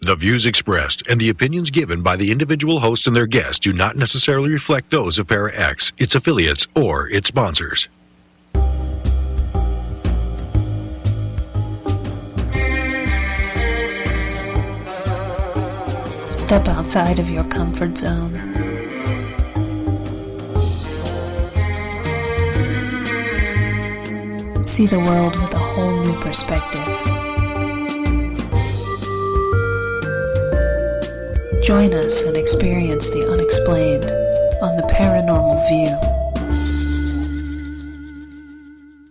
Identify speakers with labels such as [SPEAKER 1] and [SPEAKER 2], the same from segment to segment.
[SPEAKER 1] The views expressed and the opinions given by the individual host and their guests do not necessarily reflect those of Para X, its affiliates, or its sponsors.
[SPEAKER 2] Step outside of your comfort zone. See the world with a whole new perspective. Join us and experience the unexplained on the Paranormal View.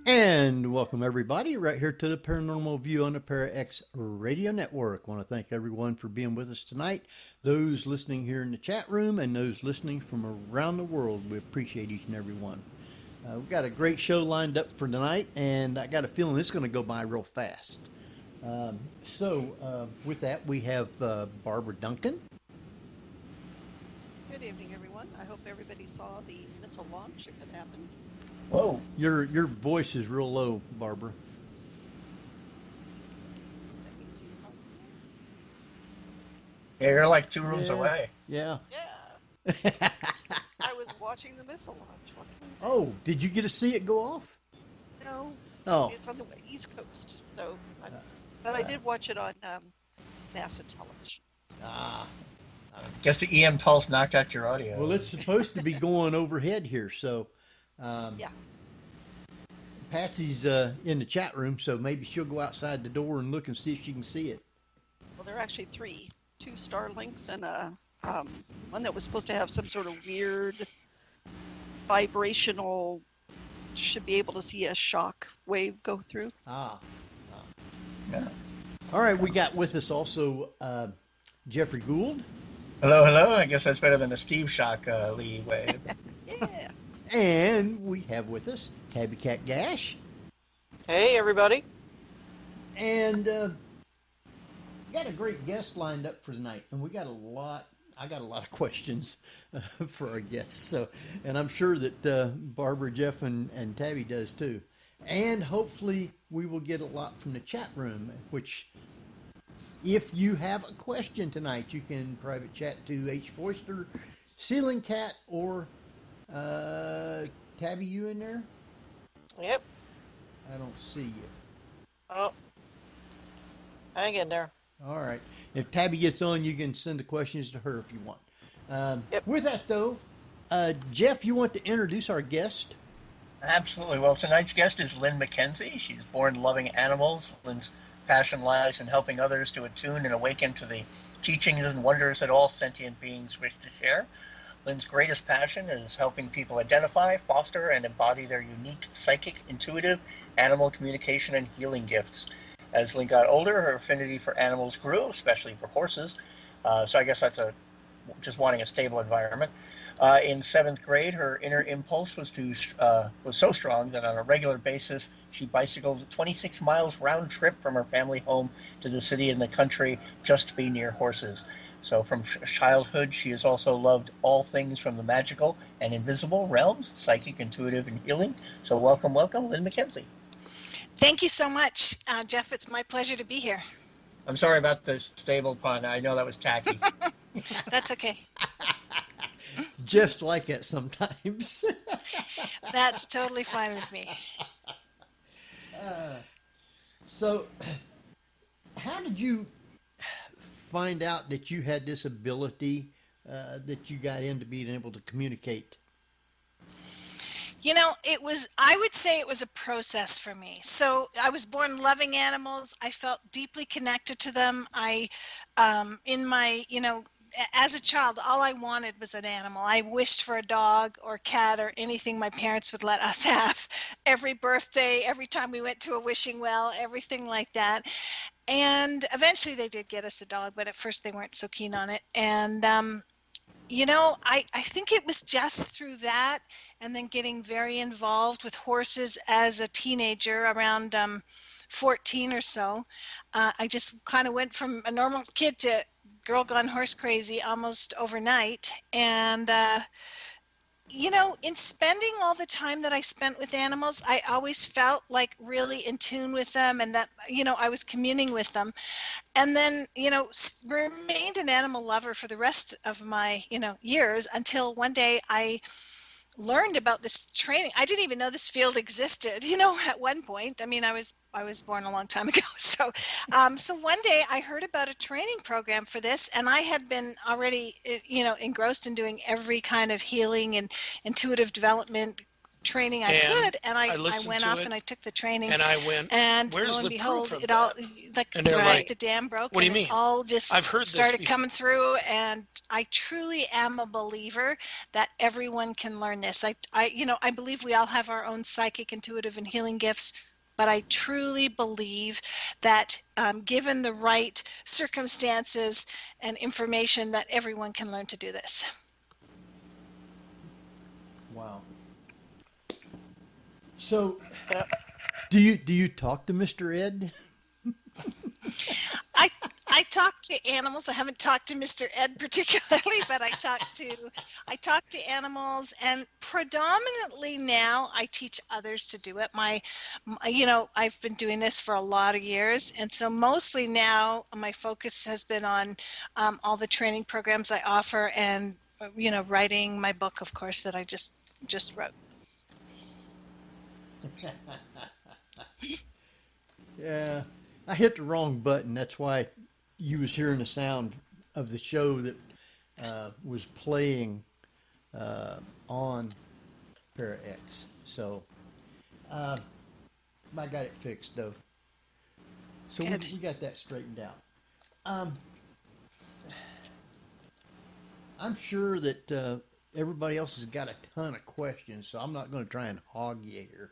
[SPEAKER 3] And welcome everybody right here to the Paranormal View on the Para X Radio Network. I want to thank everyone for being with us tonight. Those listening here in the chat room and those listening from around the world, we appreciate each and every one. We've got a great show lined up for tonight, and I got a feeling it's going to go by real fast. With that, we have Barbara Duncan.
[SPEAKER 4] Good evening, everyone. I hope everybody saw the missile launch, if it happened.
[SPEAKER 3] Whoa. Your voice is real low, Barbara.
[SPEAKER 5] Yeah, you're like 2 rooms away.
[SPEAKER 3] Yeah.
[SPEAKER 4] Yeah. I was watching the missile launch.
[SPEAKER 3] Oh, did you get to see it go off?
[SPEAKER 4] No.
[SPEAKER 3] Oh.
[SPEAKER 4] It's on the East Coast. But I did watch it on NASA television.
[SPEAKER 3] Ah.
[SPEAKER 5] Guess the EM pulse knocked out your audio.
[SPEAKER 3] Well, it's supposed to be going overhead here, so...
[SPEAKER 4] yeah.
[SPEAKER 3] Patsy's in the chat room, so maybe she'll go outside the door and look and see if she can see it.
[SPEAKER 4] Well, there are actually 3. 2 Starlinks and one that was supposed to have some sort of weird vibrational, should be able to see a shock wave go through.
[SPEAKER 3] Yeah. All right, we got with us also Jeffrey Gould.
[SPEAKER 5] Hello. I guess that's better than the Steve Shock Lee wave.
[SPEAKER 4] Yeah.
[SPEAKER 3] And we have with us Tabby Cat Gash.
[SPEAKER 6] Hey, everybody.
[SPEAKER 3] And got a great guest lined up for tonight. And I got a lot of questions for our guests. So, and I'm sure that Barbara, Jeff, and Tabby does too. And hopefully we will get a lot from the chat room, which if you have a question tonight, you can private chat to H. Foister, Ceiling Cat, or Tabby, you in there?
[SPEAKER 6] Yep.
[SPEAKER 3] I don't see you.
[SPEAKER 6] Oh. Hang in there.
[SPEAKER 3] All right. If Tabby gets on, you can send the questions to her if you want.
[SPEAKER 6] Yep.
[SPEAKER 3] With that, though, Jeff, you want to introduce our guest?
[SPEAKER 5] Absolutely. Well, tonight's guest is Lynn McKenzie. She's born loving animals. Lynn's passion lies in helping others to attune and awaken to the teachings and wonders that all sentient beings wish to share. Lynn's greatest passion is helping people identify, foster, and embody their unique psychic, intuitive, animal communication, and healing gifts. As Lynn got older, her affinity for animals grew, especially for horses. So I guess that's just wanting a stable environment. In 7th grade, her inner impulse was so strong that on a regular basis, she bicycled 26 miles round trip from her family home to the city in the country just to be near horses. So from childhood, she has also loved all things from the magical and invisible realms, psychic, intuitive, and healing. So welcome, Lynn Mackenzie.
[SPEAKER 7] Thank you so much, Jeff. It's my pleasure to be here.
[SPEAKER 5] I'm sorry about the stable pun. I know that was tacky.
[SPEAKER 7] That's okay.
[SPEAKER 3] Jeff's like it sometimes.
[SPEAKER 7] That's totally fine with me.
[SPEAKER 3] So, how did you find out that you had this ability that you got into being able to communicate?
[SPEAKER 7] You know, I would say it was a process for me. So I was born loving animals. I felt deeply connected to them. As a child, all I wanted was an animal. I wished for a dog or cat or anything my parents would let us have. Every birthday, every time we went to a wishing well, everything like that. And eventually they did get us a dog, but at first they weren't so keen on it. And, I think it was just through that and then getting very involved with horses as a teenager around 14 or so. I just kind of went from a normal kid to girl gone horse crazy almost overnight. And In spending all the time that I spent with animals, I always felt like really in tune with them, and that, I was communing with them. And then, remained an animal lover for the rest of my, years, until one day I learned about this training. I didn't even know this field existed, at one point. I mean, I was born a long time ago. So one day I heard about a training program for this, and I had been already, engrossed in doing every kind of healing and intuitive development training I could, and I went off and I took the training,
[SPEAKER 8] and I went,
[SPEAKER 7] and
[SPEAKER 8] where's
[SPEAKER 7] lo and
[SPEAKER 8] the
[SPEAKER 7] behold,
[SPEAKER 8] proof of
[SPEAKER 7] it all,
[SPEAKER 8] that? And they're like,
[SPEAKER 7] the dam broke.
[SPEAKER 8] what do you
[SPEAKER 7] and
[SPEAKER 8] mean?
[SPEAKER 7] It all just
[SPEAKER 8] I've heard
[SPEAKER 7] started
[SPEAKER 8] this
[SPEAKER 7] coming through, and I truly am a believer that everyone can learn this. I believe we all have our own psychic, intuitive, and healing gifts. But I truly believe that given the right circumstances and information, that everyone can learn to do this.
[SPEAKER 3] Wow. So, do you talk to Mr. Ed?
[SPEAKER 7] I talk to animals. I haven't talked to Mr. Ed particularly, but I talk to animals, and predominantly now I teach others to do it. I've been doing this for a lot of years, and so mostly now my focus has been on all the training programs I offer, and writing my book, of course, that I just wrote.
[SPEAKER 3] Yeah, I hit the wrong button. That's why you was hearing the sound of the show that was playing on Para X. So I got it fixed though. So we got that straightened out. I'm sure that everybody else has got a ton of questions, so I'm not going to try and hog you here.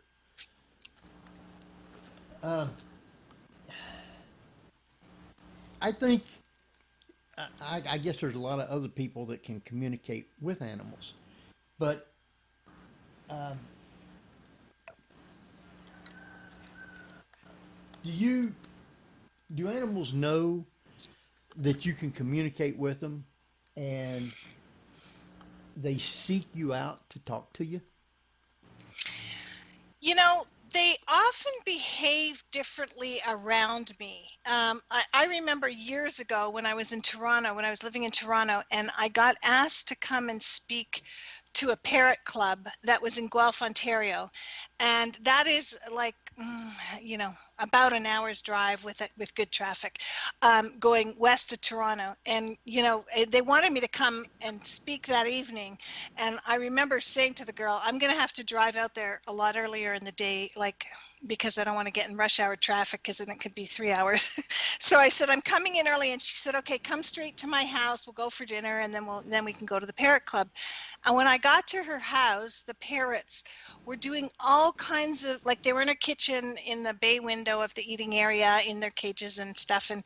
[SPEAKER 3] I think, I guess there's a lot of other people that can communicate with animals, but do animals know that you can communicate with them and they seek you out to talk to you?
[SPEAKER 7] They often behave differently around me. I remember years ago when I was in Toronto, when I was living in Toronto, and I got asked to come and speak to a parrot club that was in Guelph, Ontario. And that is like, about an hour's drive with good traffic, going west to Toronto. And, they wanted me to come and speak that evening. And I remember saying to the girl, I'm going to have to drive out there a lot earlier in the day, because I don't want to get in rush hour traffic, because then it could be 3 hours. So I said, I'm coming in early. And she said, okay, come straight to my house. We'll go for dinner, and then we can go to the parrot club. And when I got to her house, the parrots were doing all kinds of, they were in her kitchen in the bay window of the eating area in their cages and stuff. And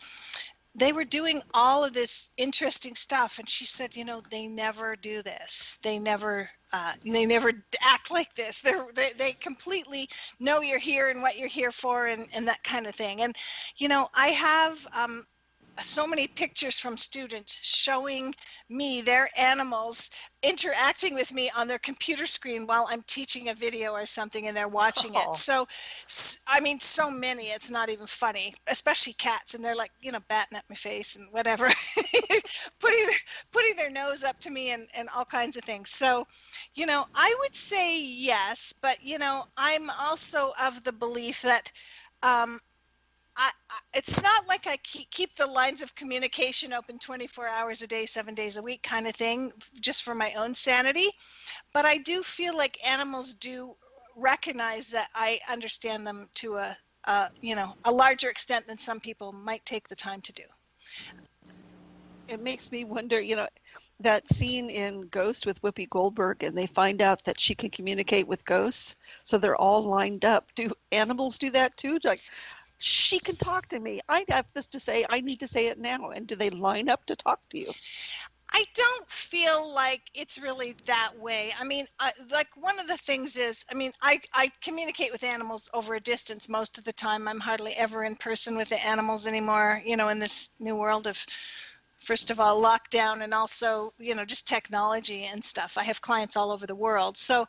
[SPEAKER 7] they were doing all of this interesting stuff. And she said, they never do this. They never act like this. They completely know you're here and what you're here for, and that kind of thing. And, I have so many pictures from students showing me their animals interacting with me on their computer screen while I'm teaching a video or something, and they're watching it. So, so many, it's not even funny, especially cats. And they're like, batting at my face and whatever, putting their nose up to me and all kinds of things. So, I would say yes, but, I'm also of the belief that, it's not like I keep the lines of communication open 24 hours a day, 7 days a week kind of thing, just for my own sanity. But I do feel like animals do recognize that I understand them to a larger extent than some people might take the time to do.
[SPEAKER 4] It makes me wonder, that scene in Ghost with Whoopi Goldberg, and they find out that she can communicate with ghosts. So they're all lined up. Do animals do that too? Like, she can talk to me. I have this to say. I need to say it now. And do they line up to talk to you?
[SPEAKER 7] I don't feel like it's really that way. I mean, one of the things is, I communicate with animals over a distance most of the time. I'm hardly ever in person with the animals anymore, in this new world of first of all, lockdown, and also, just technology and stuff. I have clients all over the world. So,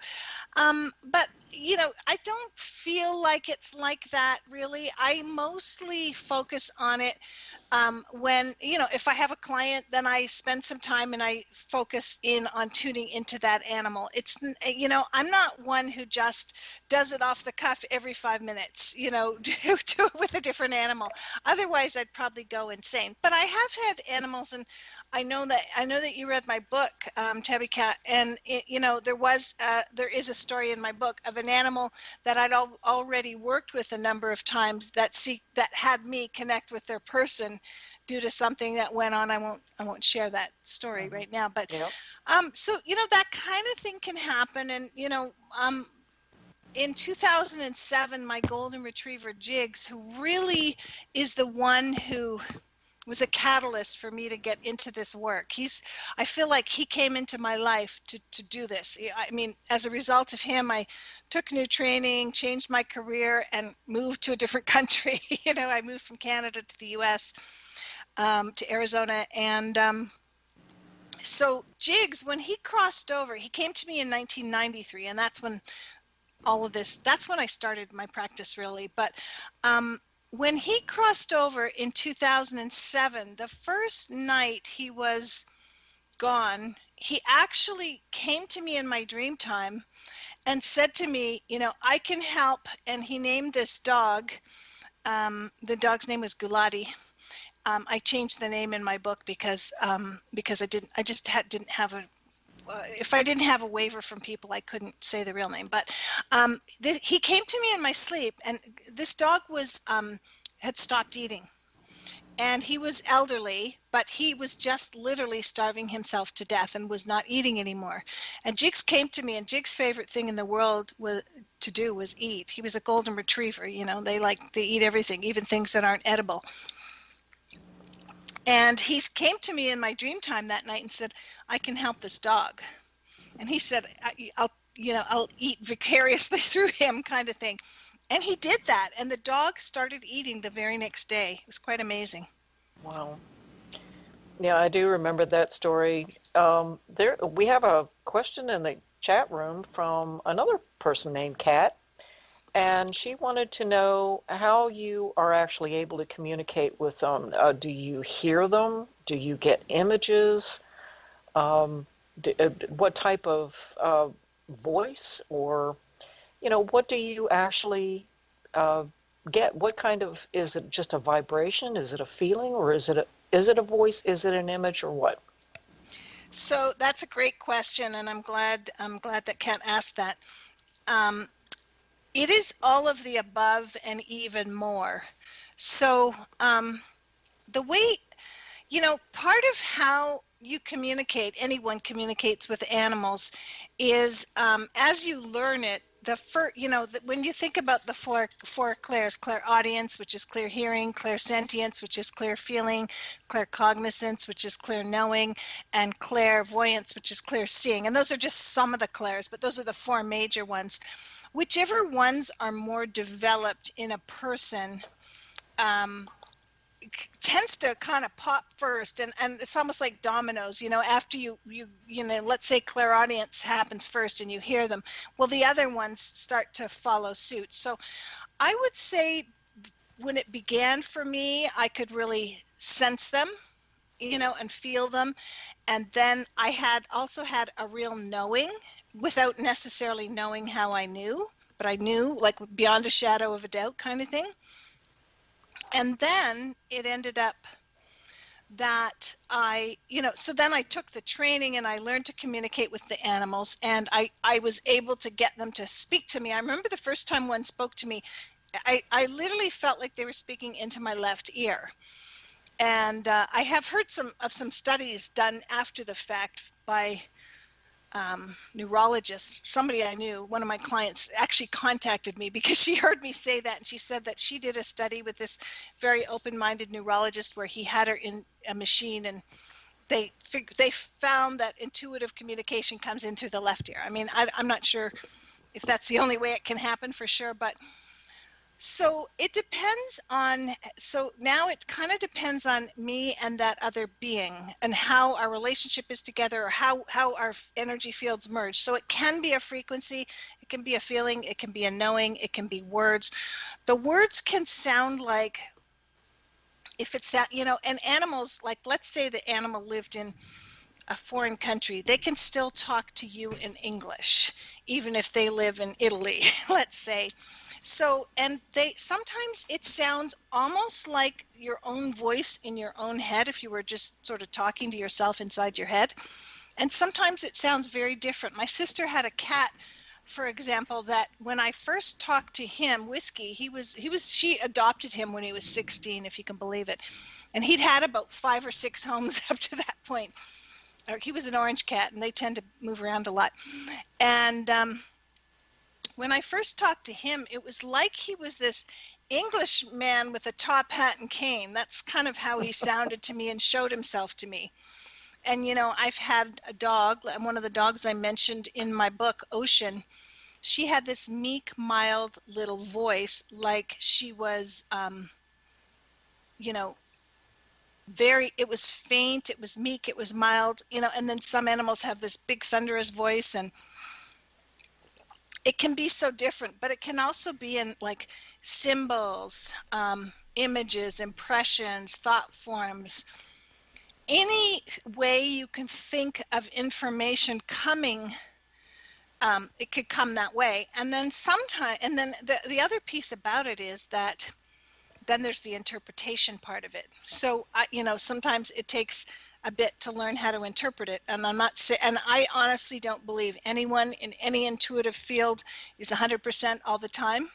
[SPEAKER 7] but, I don't feel like it's like that, really. I mostly focus on it when, if I have a client, then I spend some time and I focus in on tuning into that animal. It's, I'm not one who just does it off the cuff every 5 minutes, do it with a different animal. Otherwise, I'd probably go insane. But I have had animals, and I know that you read my book, Tabby Cat, and there is a story in my book of an animal that I'd already worked with a number of times that had me connect with their person due to something that went on. I won't share that story right now, but
[SPEAKER 6] Yep.
[SPEAKER 7] so that kind of thing can happen. And in 2007, my golden retriever Jigs, who really is the one who was a catalyst for me to get into this work. I feel like he came into my life to do this. I mean, as a result of him, I took new training, changed my career, and moved to a different country. I moved from Canada to the US, to Arizona. And so Jigs, when he crossed over, he came to me in 1993, and that's when that's when I started my practice, really. But when he crossed over in 2007, the first night he was gone, he actually came to me in my dream time and said to me, I can help. And he named this dog. The dog's name was Gulati. I changed the name in my book because didn't have a. If I didn't have a waiver from people, I couldn't say the real name. But he came to me in my sleep, and this dog had stopped eating. And he was elderly, but he was just literally starving himself to death and was not eating anymore. And Jigs came to me, and Jigs' favorite thing in the world to do was eat. He was a golden retriever. They eat everything, even things that aren't edible. And he came to me in my dream time that night and said, I can help this dog. And he said, I'll eat vicariously through him, kind of thing. And he did that. And the dog started eating the very next day. It was quite amazing.
[SPEAKER 6] Wow. Yeah, I do remember that story. We have a question in the chat room from another person named Kat. And she wanted to know how you are actually able to communicate with them. Do you hear them? Do you get images? What type of voice, or, what do you actually get? What kind of, is it just a vibration? Is it a feeling, or is it a voice? Is it an image, or what?
[SPEAKER 7] So that's a great question, and I'm glad that Kat asked that. It is all of the above and even more. So the way, part of how you communicate, anyone communicates with animals, is as you learn it, when you think about the four clairs, clairaudience, which is clear hearing, clairsentience, which is clear feeling, claircognizance, which is clear knowing, and clairvoyance, which is clear seeing. And those are just some of the clairs, but those are the four major ones. Whichever ones are more developed in a person tends to kind of pop first, and it's almost like dominoes. After you let's say clairaudience happens first and you hear them, well, the other ones start to follow suit. So I would say when it began for me, I could really sense them, and feel them. And then I also had a real knowing, without necessarily knowing how I knew, but I knew, like beyond a shadow of a doubt kind of thing. And then it ended up that so then I took the training and I learned to communicate with the animals, and I was able to get them to speak to me. I remember the first time one spoke to me, I literally felt like they were speaking into my left ear. And I have heard some studies done after the fact by neurologist. Somebody I knew, one of my clients, actually contacted me because she heard me say that, and she said that she did a study with this very open-minded neurologist where he had her in a machine, and they found that intuitive communication comes in through the left ear. I mean, I'm not sure if that's the only way it can happen for sure, but So it depends on, so now it kind of depends on me and that other being and how our relationship is together, or how our energy fields merge. So it can be a frequency, it can be a feeling, it can be a knowing, it can be words. The words can sound like, if it's, and animals, like let's say the animal lived in a foreign country, they can still talk to you in English, even if they live in Italy, let's say. So, and they sometimes it sounds almost like your own voice in your own head, if you were just sort of talking to yourself inside your head. And sometimes it sounds very different. My sister had a cat, for example, that when I first talked to him, Whiskey, she adopted him when he was 16, if you can believe it. And he'd had about 5 or 6 homes up to that point. He was an orange cat, and they tend to move around a lot. And when I first talked to him, it was like he was this English man with a top hat and cane. That's kind of how he sounded to me and showed himself to me. And, I've had a dog, and one of the dogs I mentioned in my book, Ocean, she had this meek, mild little voice, like she was, it was faint, it was meek, it was mild, and then some animals have this big thunderous voice, and it can be so different, but it can also be in like symbols, images, impressions, thought forms. Any way you can think of information coming, it could come that way. And then the other piece about it is that then there's the interpretation part of it. So, sometimes it takes a bit to learn how to interpret it. And I honestly don't believe anyone in any intuitive field is 100% all the time.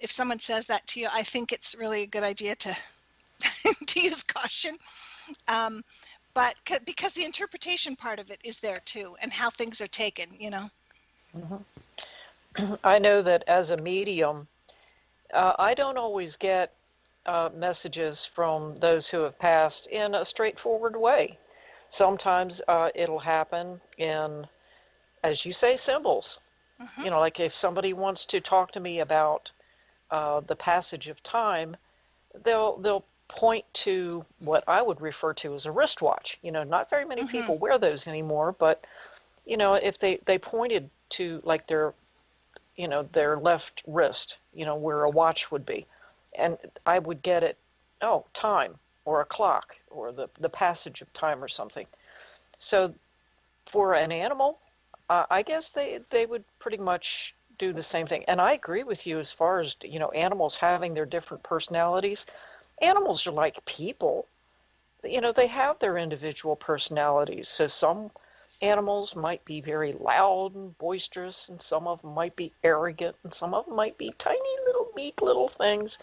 [SPEAKER 7] If someone says that to you, I think it's really a good idea to to use caution. But because the interpretation part of it is there too, and how things are taken,
[SPEAKER 6] Mm-hmm. I know that as a medium, I don't always get messages from those who have passed in a straightforward way. Sometimes it'll happen in, as you say, symbols.
[SPEAKER 7] Mm-hmm.
[SPEAKER 6] Like if somebody wants to talk to me about the passage of time, they'll point to what I would refer to as a wristwatch. Not very many
[SPEAKER 7] Mm-hmm.
[SPEAKER 6] people wear those anymore, but if they pointed to like their left wrist, where a watch would be, and I would get it, time, or a clock, or the passage of time or something. So for an animal, I guess they would pretty much do the same thing. And I agree with you as far as, animals having their different personalities. Animals are like people. They have their individual personalities. So some animals might be very loud and boisterous, and some of them might be arrogant, and some of them might be tiny little meek little things.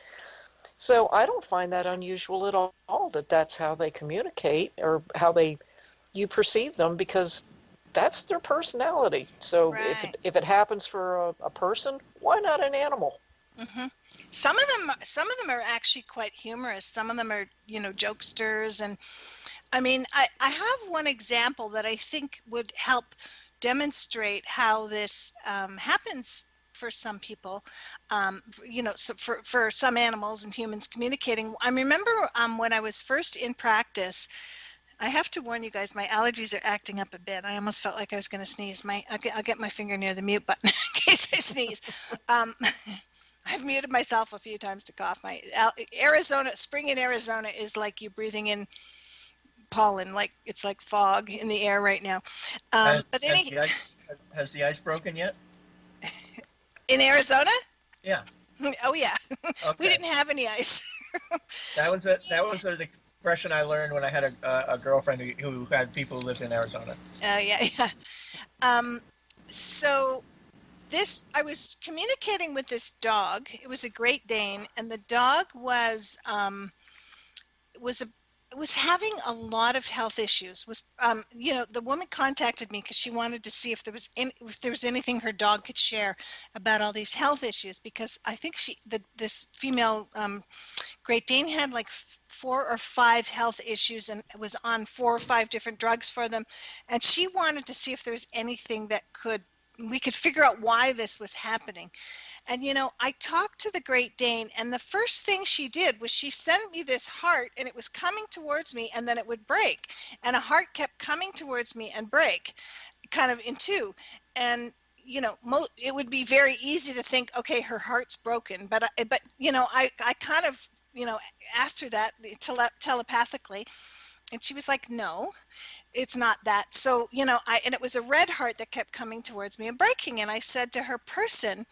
[SPEAKER 6] So I don't find that unusual at all that that's how they communicate, or how you perceive them, because that's their personality. So
[SPEAKER 7] Right.
[SPEAKER 6] if it happens for a person, why not an animal?
[SPEAKER 7] Mm-hmm. Some of them are actually quite humorous. Some of them are, jokesters. And I mean, I have one example that I think would help demonstrate how this happens for some people, so for some animals and humans communicating. I remember when I was first in practice, I have to warn you guys, my allergies are acting up a bit. I almost felt like I was going to sneeze. I'll get my finger near the mute button in case I sneeze. I've muted myself a few times to cough. Spring in Arizona is like you breathing in pollen, like it's like fog in the air right now.
[SPEAKER 5] Has the ice broken yet?
[SPEAKER 7] In Arizona?
[SPEAKER 5] Yeah.
[SPEAKER 7] Oh yeah.
[SPEAKER 5] Okay.
[SPEAKER 7] We didn't have any ice.
[SPEAKER 5] That was an expression I learned when I had a girlfriend who had people who lived in Arizona.
[SPEAKER 7] Yeah. So I was communicating with this dog. It was a Great Dane, and the dog was having a lot of health issues. The woman contacted me because she wanted to see if there was anything her dog could share about all these health issues, because I think this female Great Dane had like 4 or 5 health issues and was on 4 or 5 different drugs for them, and she wanted to see if there was anything that we could figure out why this was happening. And, I talked to the Great Dane, and the first thing she did was she sent me this heart, and it was coming towards me, and then it would break. And a heart kept coming towards me and break, kind of in two. And, it would be very easy to think, okay, her heart's broken. But I kind of, asked her that telepathically. And she was like, no, it's not that. So, and it was a red heart that kept coming towards me and breaking. And I said to her person,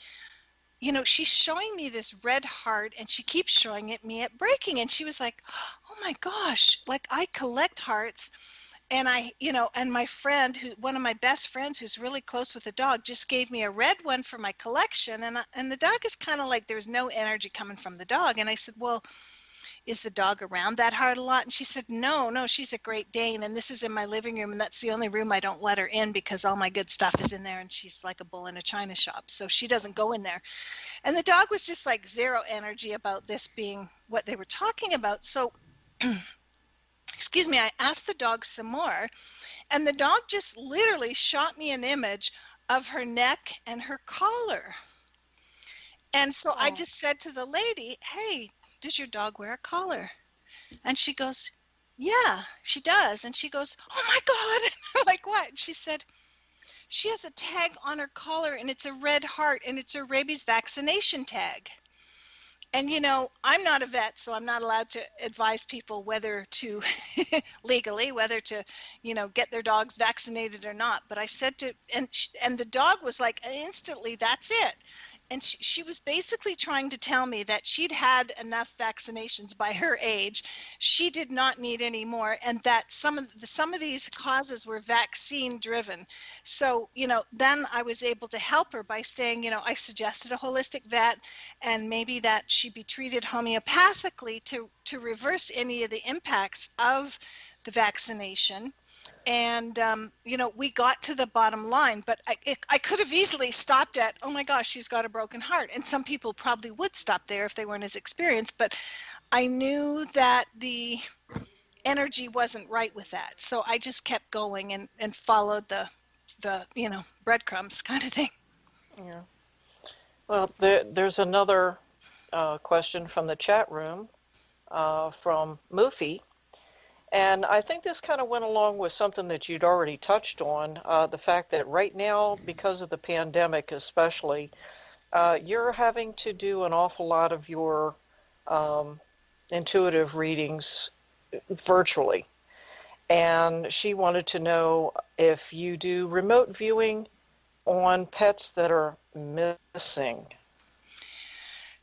[SPEAKER 7] she's showing me this red heart and she keeps showing it me at breaking. And she was like, oh my gosh, like I collect hearts. And and my friend, one of my best friends who's really close with the dog, just gave me a red one for my collection. And the dog is kind of like, there's no energy coming from the dog. And I said, well, is the dog around that heart a lot? And she said, no, she's a Great Dane. And this is in my living room. And that's the only room I don't let her in because all my good stuff is in there. And she's like a bull in a china shop. So she doesn't go in there. And the dog was just like zero energy about this being what they were talking about. So, excuse me, I asked the dog some more. And the dog just literally shot me an image of her neck and her collar. And so I just said to the lady, hey, does your dog wear a collar? And she goes, yeah, she does. And she goes, oh my God. I'm like, what? And she said, she has a tag on her collar and it's a red heart and it's a rabies vaccination tag. And, I'm not a vet, so I'm not allowed to advise people whether to legally, whether to, get their dogs vaccinated or not. But I said and the dog was like, instantly, that's it. And she was basically trying to tell me that she'd had enough vaccinations by her age. She did not need any more, and that some of these causes were vaccine driven. So, then I was able to help her by saying, I suggested a holistic vet, and maybe that she be treated homeopathically to reverse any of the impacts of the vaccination. And, we got to the bottom line, but I could have easily stopped at, oh my gosh, she's got a broken heart. And some people probably would stop there if they weren't as experienced, but I knew that the energy wasn't right with that. So I just kept going and followed the breadcrumbs kind of thing.
[SPEAKER 6] Yeah. Well, there's another question from the chat room from Mufi. And I think this kind of went along with something that you'd already touched on, the fact that right now, because of the pandemic especially, you're having to do an awful lot of your intuitive readings virtually. And she wanted to know if you do remote viewing on pets that are missing.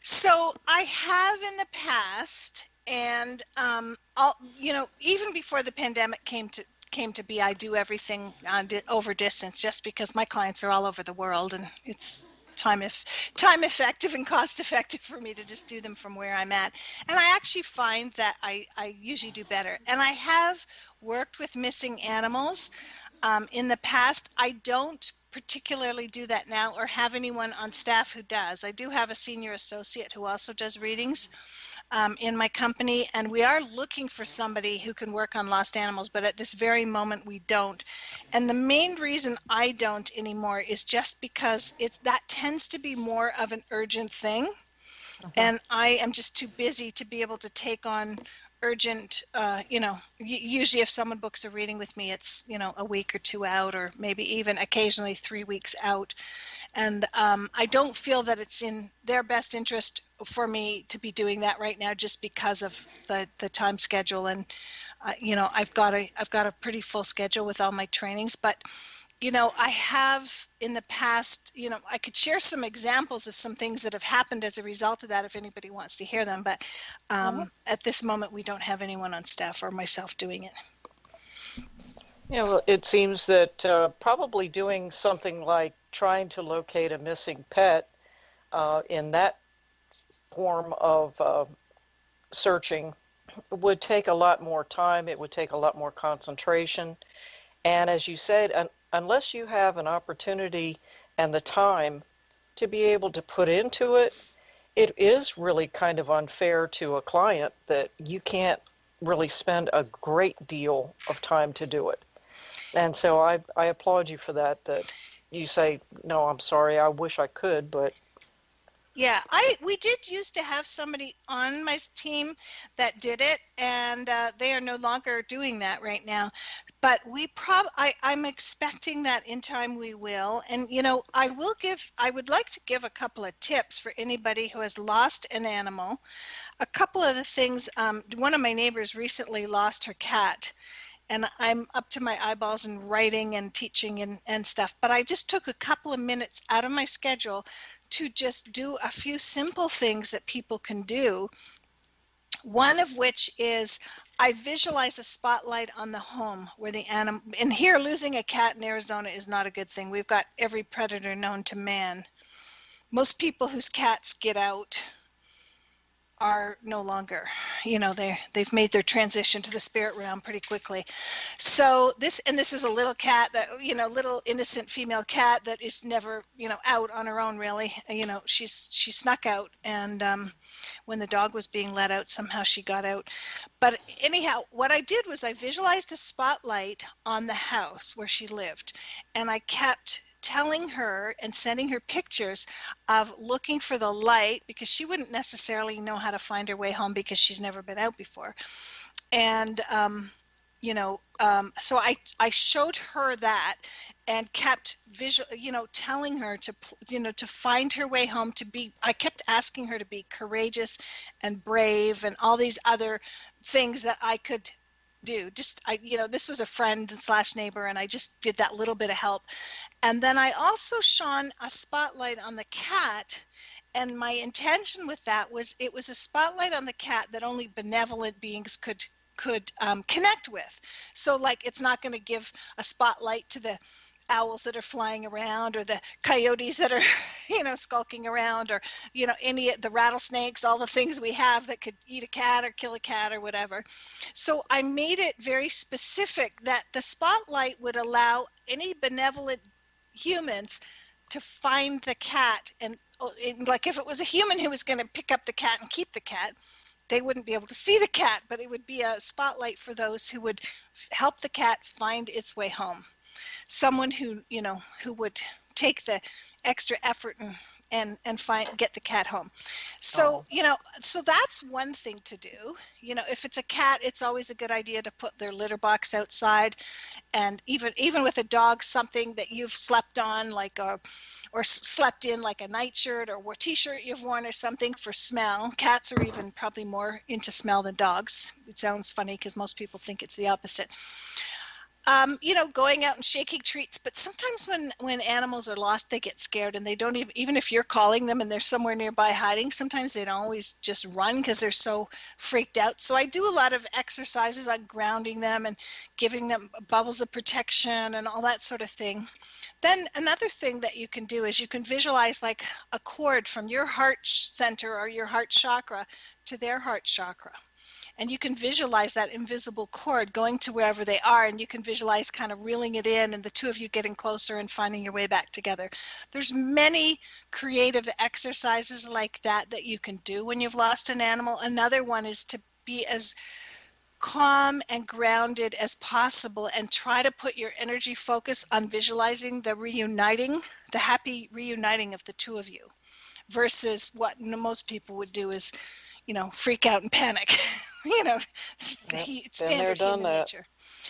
[SPEAKER 7] So I have in the past. And even before the pandemic came to be, I do everything over distance, just because my clients are all over the world, and it's time effective and cost effective for me to just do them from where I'm at. And I actually find that I usually do better. And I have worked with missing animals in the past. I don't particularly do that now or have anyone on staff who does. I do have a senior associate who also does readings in my company, and we are looking for somebody who can work on lost animals, but at this very moment we don't. And the main reason I don't anymore is just because that tends to be more of an urgent thing. And I am just too busy to be able to take on urgent, usually if someone books a reading with me, it's, a week or two out, or maybe even occasionally 3 weeks out. And I don't feel that it's in their best interest for me to be doing that right now, just because of the time schedule. And, I've got a pretty full schedule with all my trainings, but I have in the past, I could share some examples of some things that have happened as a result of that if anybody wants to hear them. But at this moment, we don't have anyone on staff or myself doing it.
[SPEAKER 6] Well, it seems that probably doing something like trying to locate a missing pet in that form of searching would take a lot more time. It would take a lot more concentration. And as you said, unless you have an opportunity and the time to be able to put into it, it is really kind of unfair to a client that you can't really spend a great deal of time to do it. And so I applaud you for that you say, no, I'm sorry, I wish I could, but
[SPEAKER 7] Yeah, we did used to have somebody on my team that did it, and they are no longer doing that right now. But I'm expecting that in time we will. And I would like to give a couple of tips for anybody who has lost an animal. A couple of the things. One of my neighbors recently lost her cat, and I'm up to my eyeballs in writing and teaching and stuff. But I just took a couple of minutes out of my schedule to just do a few simple things that people can do. One of which is I visualize a spotlight on the home where the animal, and here losing a cat in Arizona is not a good thing. We've got every predator known to man. Most people whose cats get out are no longer, they've made their transition to the spirit realm pretty quickly. So this is a little cat that, little innocent female cat that is never, out on her own really. She snuck out, and when the dog was being let out, somehow she got out. But anyhow, what I did was I visualized a spotlight on the house where she lived, and I kept telling her and sending her pictures of looking for the light, because she wouldn't necessarily know how to find her way home because she's never been out before. And so I showed her that and kept telling her to find her way home, I kept asking her to be courageous and brave and all these other things that I could do. This was a friend / neighbor, and I just did that little bit of help. And then I also shone a spotlight on the cat, and my intention with that was it was a spotlight on the cat that only benevolent beings could connect with. So like, it's not going to give a spotlight to the owls that are flying around, or the coyotes that are skulking around, or any of the rattlesnakes, all the things we have that could eat a cat or kill a cat or whatever. So I made it very specific that the spotlight would allow any benevolent humans to find the cat, and like if it was a human who was going to pick up the cat and keep the cat, they wouldn't be able to see the cat, but it would be a spotlight for those who would help the cat find its way home. Someone who would take the extra effort and get the cat home. So so that's one thing to do. If it's a cat, it's always a good idea to put their litter box outside, and even with a dog, something that you've slept on, or slept in, like a nightshirt or a t-shirt you've worn or something, for smell. Cats are even probably more into smell than dogs. It sounds funny because most people think it's the opposite. Going out and shaking treats, but sometimes when animals are lost, they get scared, and they don't even if you're calling them and they're somewhere nearby hiding, sometimes they don't always just run because they're so freaked out. So I do a lot of exercises on grounding them and giving them bubbles of protection and all that sort of thing. Then another thing that you can do is you can visualize like a cord from your heart center or your heart chakra to their heart chakra. And you can visualize that invisible cord going to wherever they are, and you can visualize kind of reeling it in, and the two of you getting closer and finding your way back together. There's many creative exercises like that you can do when you've lost an animal. Another one is to be as calm and grounded as possible, and try to put your energy focus on visualizing the happy reuniting of the two of you, versus what most people would do is freak out and panic. Standard human nature.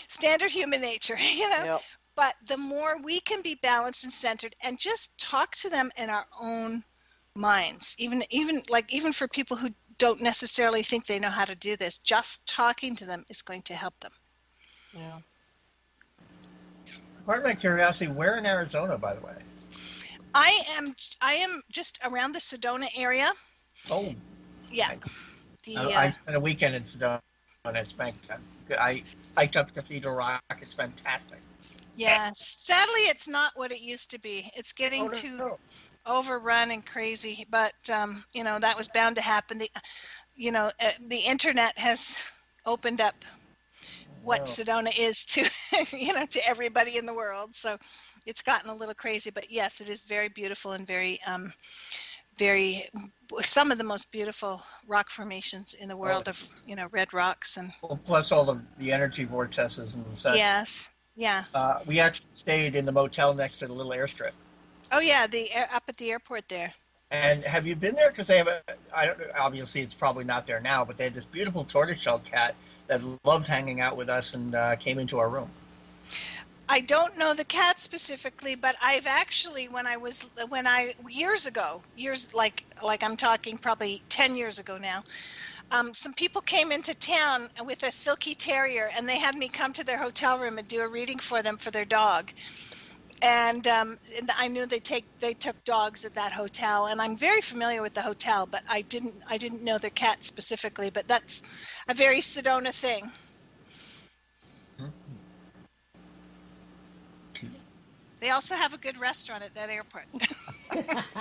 [SPEAKER 7] Standard human nature,
[SPEAKER 6] Yep.
[SPEAKER 7] But the more we can be balanced and centered and just talk to them in our own minds, even for people who don't necessarily think they know how to do this, just talking to them is going to help them.
[SPEAKER 6] Yeah.
[SPEAKER 5] Part of my curiosity, where in Arizona, by the way?
[SPEAKER 7] I am just around the Sedona area.
[SPEAKER 5] Oh.
[SPEAKER 7] Yeah.
[SPEAKER 5] I spent a weekend in Sedona. It's fantastic. I hiked up Cathedral Rock. It's fantastic.
[SPEAKER 7] Yes. Sadly, it's not what it used to be. It's getting too overrun and crazy. But that was bound to happen. The internet has opened up what Sedona is to to everybody in the world. So it's gotten a little crazy. But yes, it is very beautiful and very some of the most beautiful rock formations in the world of red rocks, and
[SPEAKER 5] plus all the energy vortices and such.
[SPEAKER 7] Yes. Yeah.
[SPEAKER 5] We actually stayed in the motel next to the little airstrip.
[SPEAKER 7] Oh yeah, up at the airport there.
[SPEAKER 5] And have you been there? Because they have I don't know, obviously it's probably not there now, but they had this beautiful tortoiseshell cat that loved hanging out with us and came into our room.
[SPEAKER 7] I don't know the cat specifically, but I've actually, years like I'm talking probably 10 years ago now, some people came into town with a silky terrier, and they had me come to their hotel room and do a reading for them for their dog. And I knew they took dogs at that hotel, and I'm very familiar with the hotel, but I didn't know their cat specifically. But that's a very Sedona thing. They also have a good restaurant at that airport.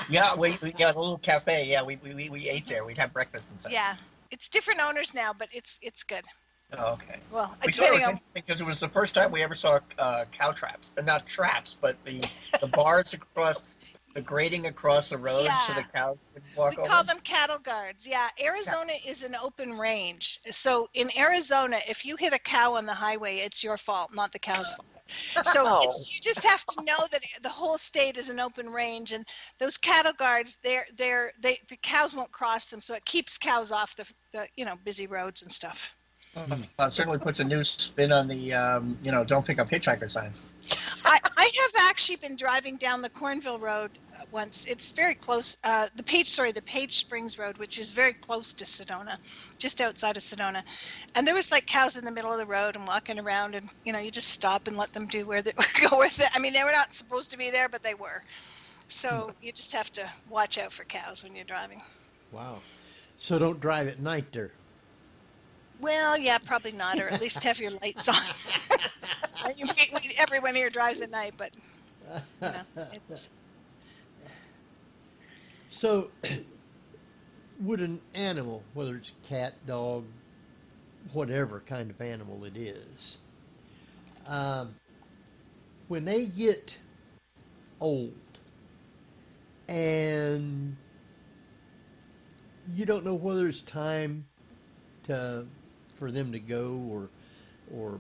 [SPEAKER 5] Yeah, we got a little cafe. Yeah, we ate there. We'd have breakfast and stuff.
[SPEAKER 7] Yeah, it's different owners now, but it's good.
[SPEAKER 5] Oh, okay.
[SPEAKER 7] Well,
[SPEAKER 5] we thought it was because it was the first time we ever saw cow traps. Not traps, but the bars across the grating across the road so the cows would walk over.
[SPEAKER 7] We call them cattle guards. Yeah, Arizona is an open range. So in Arizona, if you hit a cow on the highway, it's your fault, not the cow's fault. So you just have to know that the whole state is an open range, and those cattle guards, the cows won't cross them, so it keeps cows off the busy roads and stuff.
[SPEAKER 5] Certainly puts a new spin on the don't pick up hitchhiker signs.
[SPEAKER 7] I have actually been driving down the Cornville Road once. It's very close. The Page Springs Road, which is very close to Sedona, just outside of Sedona. And there was like cows in the middle of the road and walking around, and you just stop and let them do where they go with it. I mean, they were not supposed to be there, but they were. So you just have to watch out for cows when you're driving.
[SPEAKER 3] Wow. So don't drive at night there.
[SPEAKER 7] Well, yeah, probably not, or at least have your lights on. Everyone here drives at night, but it's...
[SPEAKER 3] So, would an animal, whether it's a cat, dog, whatever kind of animal it is, when they get old and you don't know whether it's time for them to go or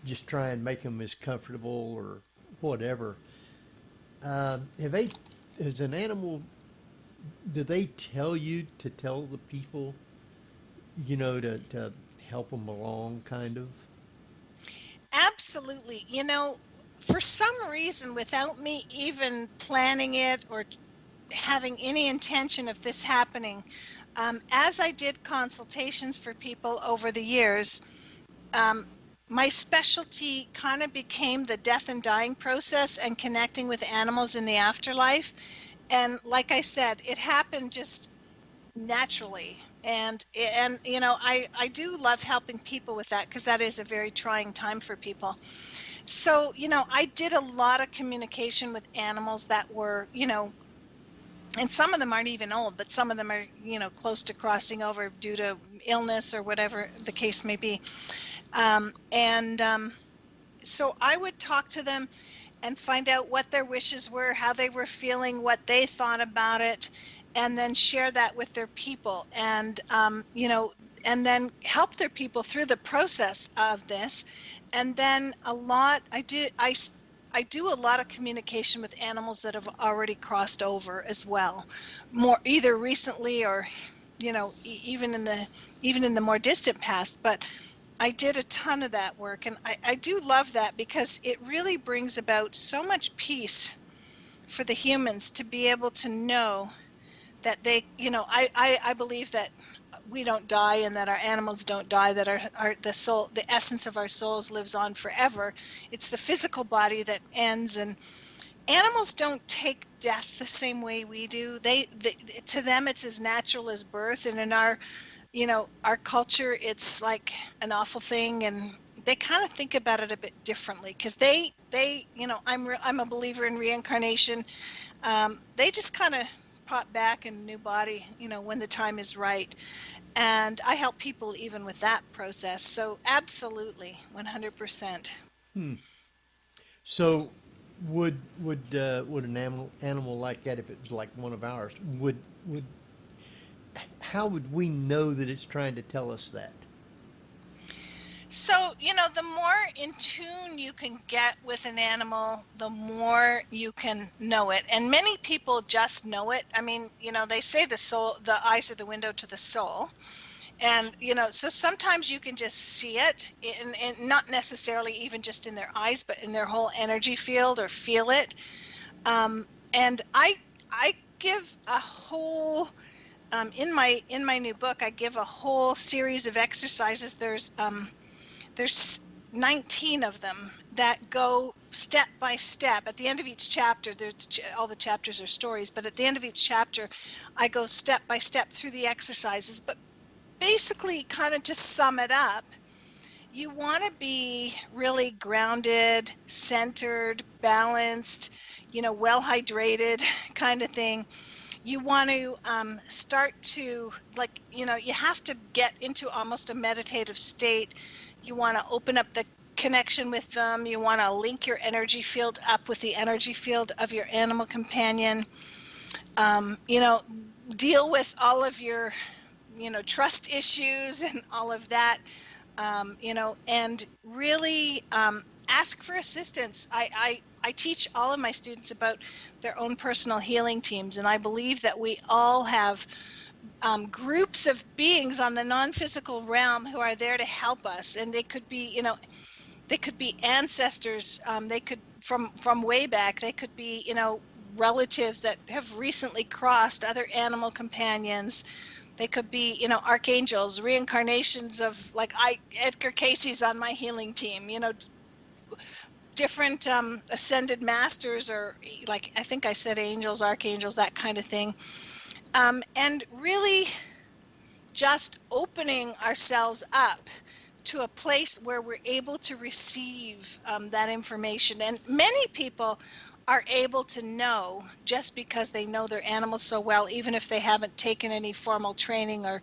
[SPEAKER 3] just try and make them as comfortable or whatever, as an animal, do they tell you to tell the people, to help them along, kind of?
[SPEAKER 7] Absolutely. For some reason, without me even planning it or having any intention of this happening, as I did consultations for people over the years, my specialty kind of became the death and dying process and connecting with animals in the afterlife. And like I said, it happened just naturally. And I do love helping people with that, because that is a very trying time for people. So, I did a lot of communication with animals that were, and some of them aren't even old, but some of them are, close to crossing over due to illness or whatever the case may be. So I would talk to them and find out what their wishes were, how they were feeling, what they thought about it, and then share that with their people, and and then help their people through the process of this. And then I do a lot of communication with animals that have already crossed over as well, more either recently or even in the more distant past. But I did a ton of that work, and I do love that, because it really brings about so much peace for the humans to be able to know that they, I believe that we don't die and that our animals don't die, that the soul, the essence of our souls lives on forever. It's the physical body that ends, and animals don't take death the same way we do. They to them it's as natural as birth, and in our culture, it's like an awful thing, and they kind of think about it a bit differently, because they I'm a believer in reincarnation. They just kind of pop back in a new body, when the time is right. And I help people even with that process. So absolutely, 100%.
[SPEAKER 3] So would an animal like that, if it was like one of ours, how would we know that it's trying to tell us that?
[SPEAKER 7] So, the more in tune you can get with an animal, the more you can know it. And many people just know it. I mean, they say the eyes are the window to the soul. And, so sometimes you can just see it, and not necessarily even just in their eyes, but in their whole energy field, or feel it. And I give a whole, in my new book, I give a whole series of exercises. There's 19 of them that go step by step. At the end of each chapter, all the chapters are stories, but at the end of each chapter, I go step by step through the exercises. But basically, kind of to sum it up, you want to be really grounded, centered, balanced, well hydrated kind of thing. You want to start to, you have to get into almost a meditative state. You want to open up the connection with them. You want to link your energy field up with the energy field of your animal companion. Deal with all of your, trust issues and all of that. And really ask for assistance. I teach all of my students about their own personal healing teams, and I believe that we all have groups of beings on the non-physical realm who are there to help us, and they could be, they could be ancestors. They could from way back. They could be, relatives that have recently crossed, other animal companions. They could be, archangels, reincarnations of, Edgar Casey's on my healing team, different ascended masters, or I think I said angels, archangels, that kind of thing. And really just opening ourselves up to a place where we're able to receive that information. And many people are able to know just because they know their animals so well, even if they haven't taken any formal training or,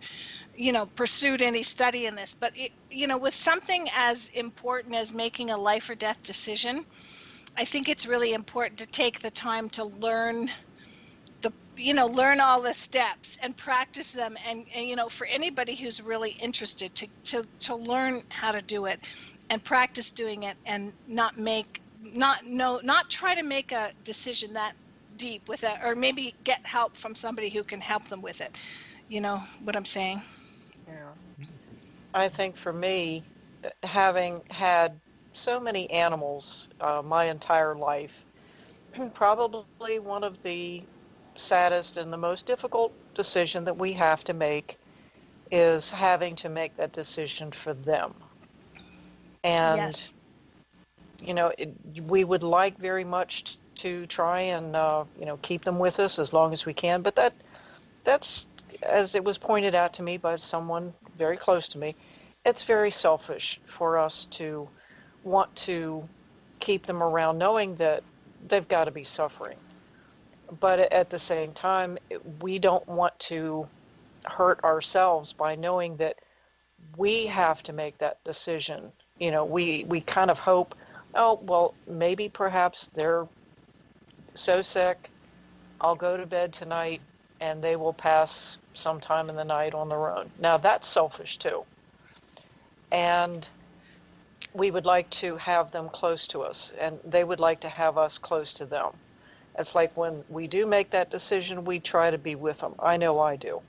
[SPEAKER 7] pursued any study in this. But, with something as important as making a life or death decision, I think it's really important to take the time to learn learn all the steps and practice them. And for anybody who's really interested to learn how to do it and practice doing it, and not try to make a decision that deep with it, or maybe get help from somebody who can help them with it. You know what I'm saying?
[SPEAKER 6] Yeah. I think for me, having had so many animals my entire life, probably one of the saddest and the most difficult decision that we have to make is having to make that decision for them. And,
[SPEAKER 7] yes.
[SPEAKER 6] We would like very much to try and, keep them with us as long as we can. But that's, as it was pointed out to me by someone very close to me, it's very selfish for us to want to keep them around knowing that they've got to be suffering. But at the same time, we don't want to hurt ourselves by knowing that we have to make that decision. We kind of hope, oh, well, maybe perhaps they're so sick, I'll go to bed tonight and they will pass sometime in the night on their own. Now, that's selfish too. And we would like to have them close to us, and they would like to have us close to them. It's like when we do make that decision, we try to be with them. I know I do.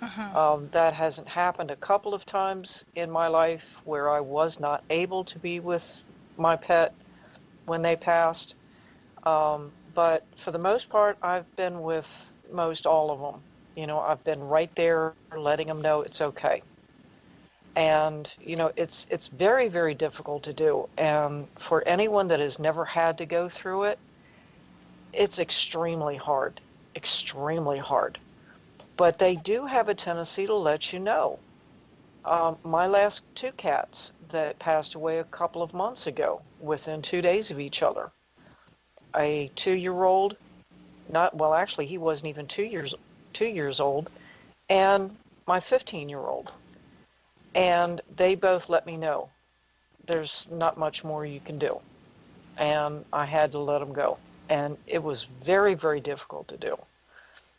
[SPEAKER 6] That hasn't happened a couple of times in my life where I was not able to be with my pet when they passed. But for the most part, I've been with most all of them. I've been right there letting them know it's okay. And, it's very, very difficult to do. And for anyone that has never had to go through it, it's extremely hard, extremely hard. But they do have a tendency to let you know. My last two cats that passed away a couple of months ago, within 2 days of each other, a 2-year-old, actually he wasn't even 2 years old, and my 15-year-old. And they both let me know there's not much more you can do. And I had to let them go. And it was very, very difficult to do.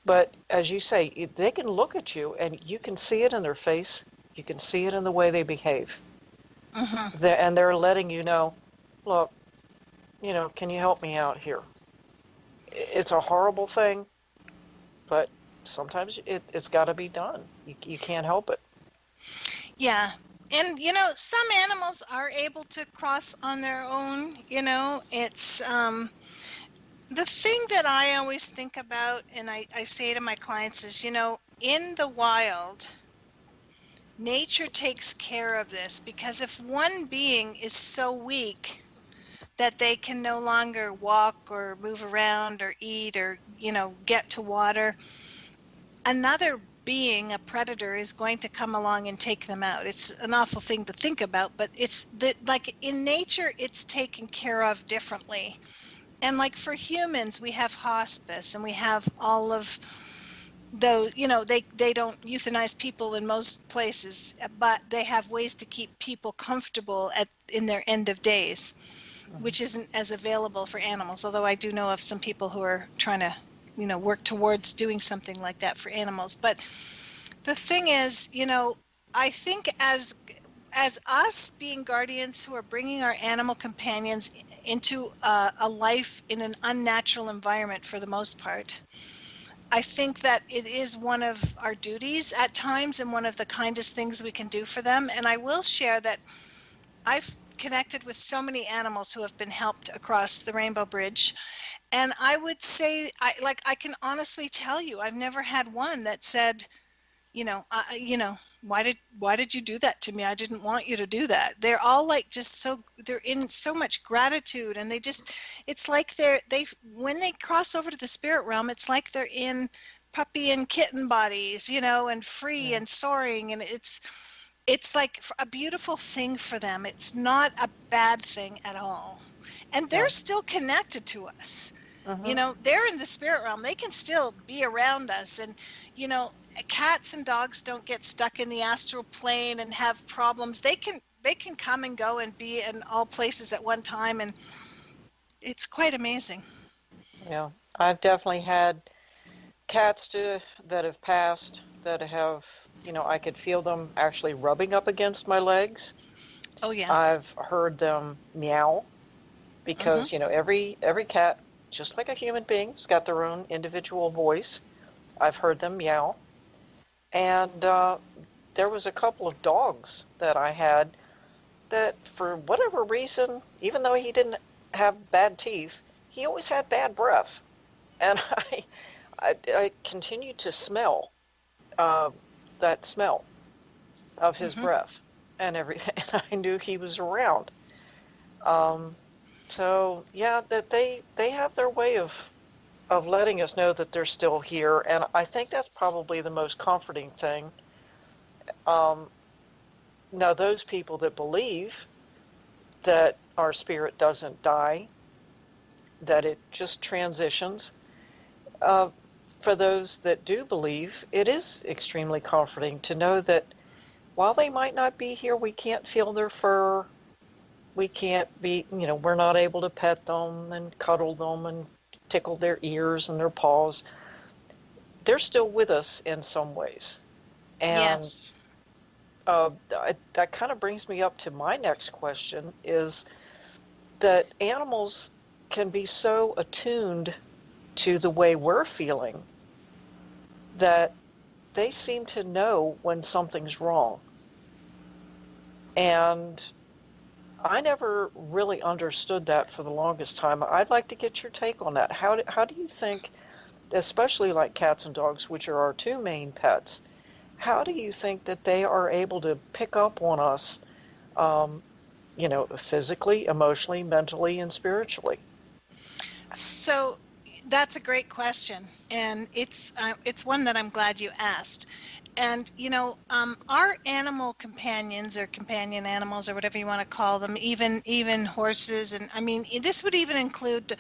[SPEAKER 6] But as you say, they can look at you and you can see it in their face. You can see it in the way they behave. And they're letting you know, look, can you help me out here? It's a horrible thing, but sometimes it's got to be done. You can't help it.
[SPEAKER 7] Yeah. And, some animals are able to cross on their own, it's, the thing that I always think about, and I say to my clients is, in the wild, nature takes care of this, because if one being is so weak that they can no longer walk or move around or eat or, get to water, another being, a predator, is going to come along and take them out. It's an awful thing to think about, but it's like in nature, it's taken care of differently. And like for humans, we have hospice and we have all of those, they don't euthanize people in most places, but they have ways to keep people comfortable in their end of days, which isn't as available for animals. Although I do know of some people who are trying to work towards doing something like that for animals. But the thing is, I think as us being guardians who are bringing our animal companions into a life in an unnatural environment for the most part, I think that it is one of our duties at times and one of the kindest things we can do for them. And I will share that I've connected with so many animals who have been helped across the Rainbow Bridge. And I would say, I can honestly tell you, I've never had one that said, why did you do that to me? I didn't want you to do that. They're all like they're in so much gratitude, and it's like when they cross over to the spirit realm, it's like they're in puppy and kitten bodies, and free and soaring, and it's like a beautiful thing for them. It's not a bad thing at all. And they're still connected to us. They're in the spirit realm. They can still be around us. And, cats and dogs don't get stuck in the astral plane and have problems. They can come and go and be in all places at one time. And it's quite amazing.
[SPEAKER 6] Yeah, I've definitely had cats that have passed that have, I could feel them actually rubbing up against my legs.
[SPEAKER 7] Oh, yeah.
[SPEAKER 6] I've heard them meow because, every cat, just like a human being, has got their own individual voice. I've heard them meow. And there was a couple of dogs that I had that, for whatever reason, even though he didn't have bad teeth, he always had bad breath. And I continued to smell that smell of his breath and everything. And I knew he was around. So yeah, that they have their way of letting us know that they're still here, and I think that's probably the most comforting thing. Now, those people that believe that our spirit doesn't die, that it just transitions, for those that do believe, it is extremely comforting to know that while they might not be here, we can't feel their fur. We can't be, we're not able to pet them and cuddle them and tickle their ears and their paws. They're still with us in some ways. And
[SPEAKER 7] yes.
[SPEAKER 6] That kind of brings me up to my next question, is that animals can be so attuned to the way we're feeling that they seem to know when something's wrong. And I never really understood that for the longest time. I'd like to get your take on that. How do you think, especially like cats and dogs, which are our two main pets, how do you think that they are able to pick up on us, physically, emotionally, mentally, and spiritually?
[SPEAKER 7] So that's a great question, and it's one that I'm glad you asked. And our animal companions, or companion animals, or whatever you want to call them, even horses, and I mean this would even include,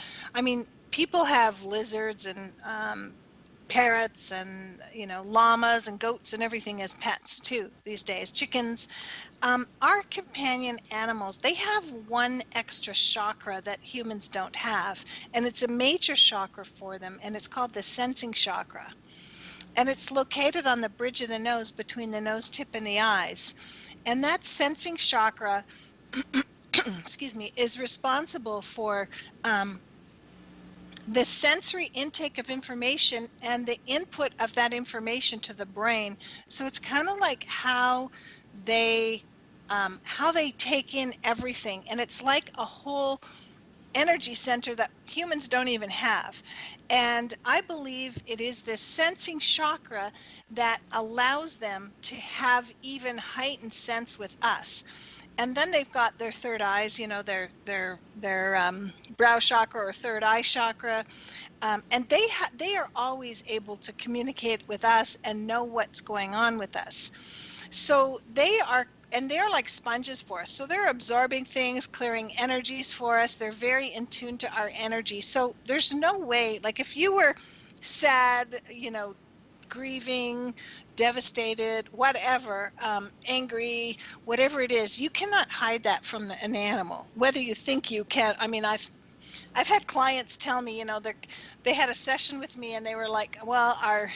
[SPEAKER 7] people have lizards and parrots and llamas and goats and everything as pets too these days, chickens. Our companion animals, they have one extra chakra that humans don't have, and it's a major chakra for them, and it's called the sensing chakra. And it's located on the bridge of the nose between the nose tip and the eyes. And that sensing chakra, excuse me, is responsible for the sensory intake of information and the input of that information to the brain. So it's kind of like how they take in everything, and it's like a whole energy center that humans don't even have. And I believe it is this sensing chakra that allows them to have even heightened sense with us. And then they've got their third eyes, their brow chakra or third eye chakra, and they are always able to communicate with us and know what's going on with us. So they're like sponges for us. So they're absorbing things, clearing energies for us. They're very in tune to our energy. So there's no way, like if you were sad, grieving, devastated, whatever, angry, whatever it is, you cannot hide that from an animal, whether you think you can. I mean, I've had clients tell me, they had a session with me and they were like, well, our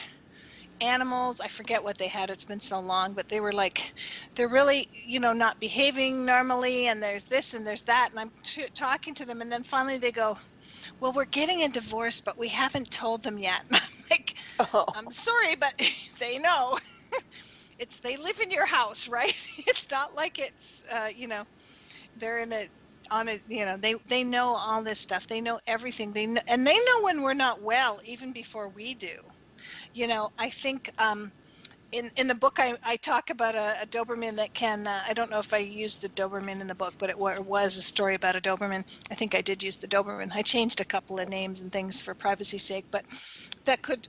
[SPEAKER 7] animals, I forget what they had, it's been so long, but they were like, they're really, not behaving normally, and there's this and there's that, and I'm talking to them, and then finally they go, well, we're getting a divorce, but we haven't told them yet. And I'm like, I'm sorry, but they know. They live in your house, right? It's not like it's, they're they know all this stuff. They know everything. And they know when we're not well, even before we do. I think in the book I talk about a Doberman that can, I don't know if I used the Doberman in the book, but it was a story about a Doberman. I think I did use the Doberman. I changed a couple of names and things for privacy's sake, but that could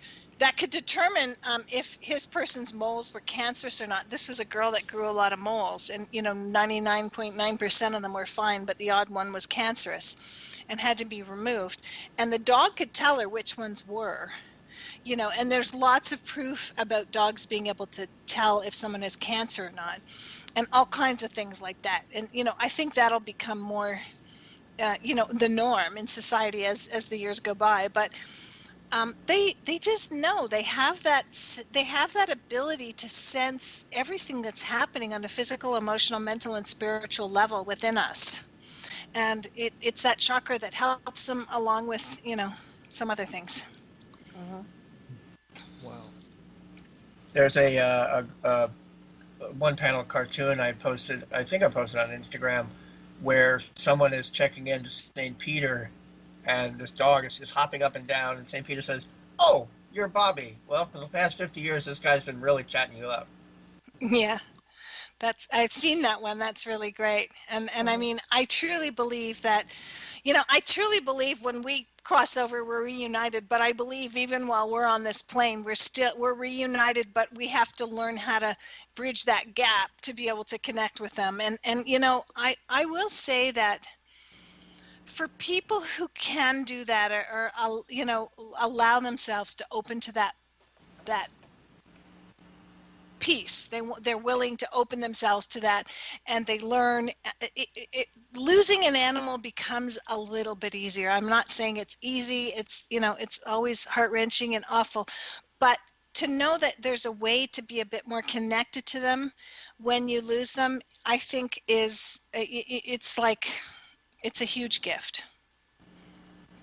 [SPEAKER 7] determine if his person's moles were cancerous or not. This was a girl that grew a lot of moles, and 99.9% of them were fine, but the odd one was cancerous and had to be removed. And the dog could tell her which ones were. And there's lots of proof about dogs being able to tell if someone has cancer or not, and all kinds of things like that. And, I think that'll become more, the norm in society as the years go by. But they just know they have that ability to sense everything that's happening on a physical, emotional, mental, and spiritual level within us. And it's that chakra that helps them along with, some other things.
[SPEAKER 6] Uh-huh.
[SPEAKER 3] Wow.
[SPEAKER 5] There's a one panel cartoon I posted on Instagram, where someone is checking in to St. Peter, and this dog is just hopping up and down, and St. Peter says, "Oh, you're Bobby. Well, for the past 50 years, this guy's been really chatting you up."
[SPEAKER 7] Yeah, I've seen that one. That's really great. And I mean, I truly believe that, I truly believe when we cross over, we're reunited, but I believe even while we're on this plane, we're reunited, but we have to learn how to bridge that gap to be able to connect with them. And I will say that for people who can do that or allow themselves to open to that peace, they're willing to open themselves to that, and they learn. Losing an animal becomes a little bit easier. I'm not saying it's easy. It's it's always heart-wrenching and awful, but to know that there's a way to be a bit more connected to them when you lose them, I think it's a huge gift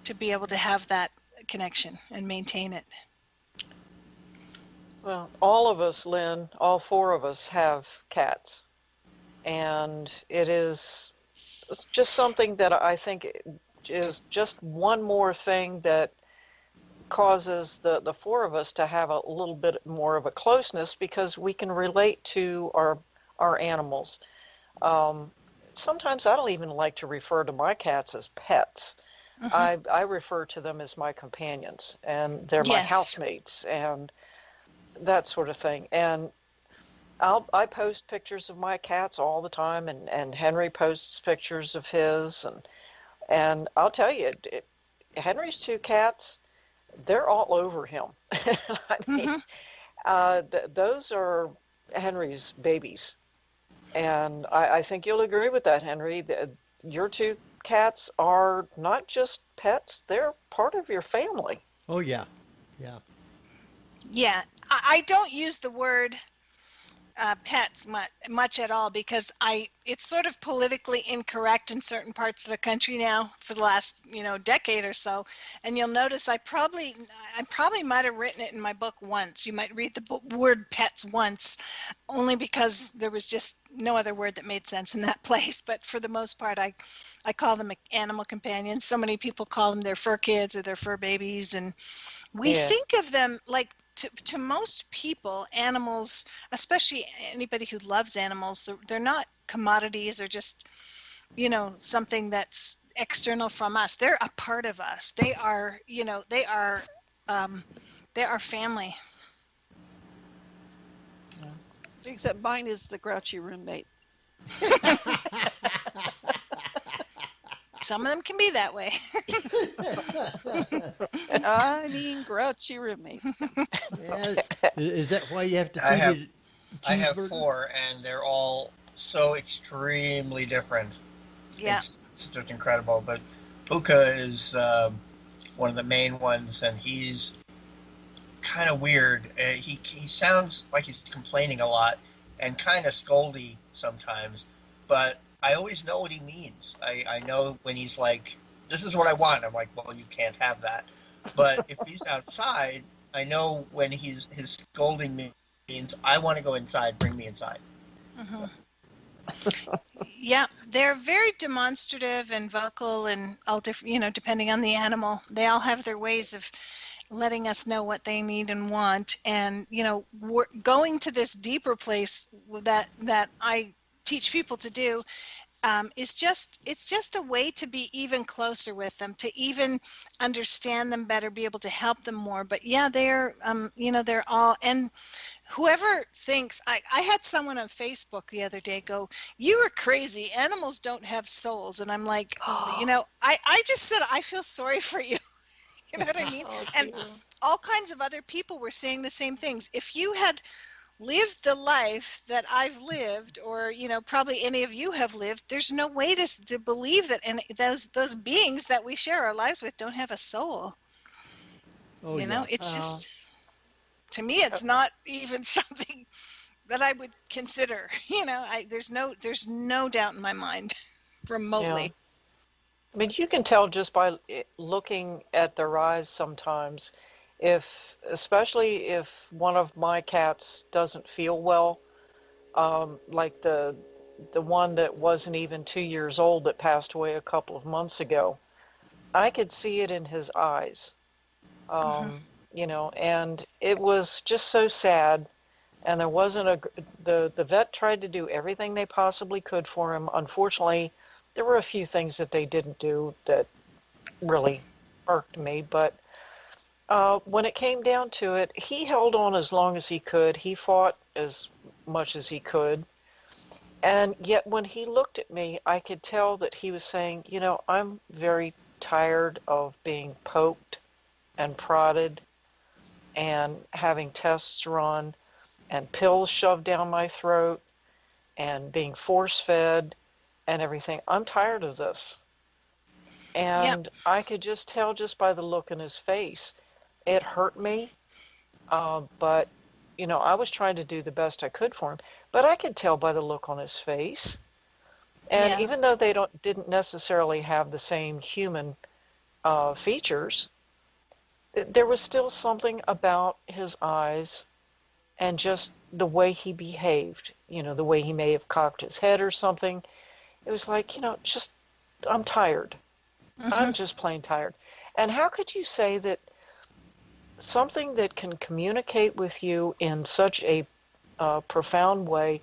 [SPEAKER 7] to be able to have that connection and maintain it.
[SPEAKER 6] Well, all of us, Lynn, all four of us have cats. And it's just something that I think is just one more thing that causes the four of us to have a little bit more of a closeness, because we can relate to our animals. Sometimes I don't even like to refer to my cats as pets. I refer to them as my companions, and they're my housemates and that sort of thing. And I post pictures of my cats all the time, and Henry posts pictures of his, and I'll tell you, Henry's two cats, they're all over him. I mean, those are Henry's babies, and I think you'll agree with that, Henry. Your two cats are not just pets, they're part of your family.
[SPEAKER 3] Oh, yeah.
[SPEAKER 7] I don't use the word pets much at all, because it's sort of politically incorrect in certain parts of the country now for the last decade or so. And you'll notice I probably might have written it in my book once. You might read the word pets once, only because there was just no other word that made sense in that place. But for the most part, I call them animal companions. So many people call them their fur kids or their fur babies, and we think of them like, to most people, animals, especially anybody who loves animals, they're not commodities or just, something that's external from us. They're a part of us. They are, they are family.
[SPEAKER 4] Except mine is the grouchy roommate.
[SPEAKER 7] Some of them can be that way.
[SPEAKER 4] I mean, grouchy roommate.
[SPEAKER 3] Yeah. Is that why you have to feed it
[SPEAKER 5] I have
[SPEAKER 3] cheeseburger?
[SPEAKER 5] 4, and they're all so extremely different.
[SPEAKER 7] Yeah.
[SPEAKER 5] It's just incredible. But Puka is one of the main ones, and he's kind of weird. He sounds like he's complaining a lot and kind of scoldy sometimes, but I always know what he means. I know when he's like, this is what I want. I'm like, well, you can't have that. But if he's outside, I know when his scolding means, I want to go inside, bring me inside.
[SPEAKER 7] Mm-hmm. Yeah, they're very demonstrative and vocal and all different, depending on the animal. They all have their ways of letting us know what they need and want. And, we're going to this deeper place that I teach people to do, it's just a way to be even closer with them, to even understand them better, be able to help them more. But yeah, they're they're all, and whoever thinks, I had someone on Facebook the other day go, "You are crazy, animals don't have souls." And I'm like, I just said, I feel sorry for you. You know what I mean? And all kinds of other people were saying the same things. If you had lived the life that I've lived, or probably any of you have lived, there's no way to believe that those beings that we share our lives with don't have a soul. It's just, to me, it's not even something that I would consider. There's no doubt in my mind remotely.
[SPEAKER 6] Yeah. I mean, you can tell just by looking at their eyes sometimes, especially if one of my cats doesn't feel well, like the one that wasn't even 2 years old that passed away a couple of months ago, I could see it in his eyes, and it was just so sad. And there wasn't the vet tried to do everything they possibly could for him. Unfortunately, there were a few things that they didn't do that really irked me, but when it came down to it, he held on as long as he could. He fought as much as he could. And yet when he looked at me, I could tell that he was saying, I'm very tired of being poked and prodded and having tests run and pills shoved down my throat and being force-fed and everything. I'm tired of this. And I could just tell just by the look in his face. It hurt me, but, I was trying to do the best I could for him. But I could tell by the look on his face. And even though they didn't necessarily have the same human features, there was still something about his eyes and just the way he behaved, the way he may have cocked his head or something. It was like, just, I'm tired. I'm just plain tired. And how could you say that something that can communicate with you in such a profound way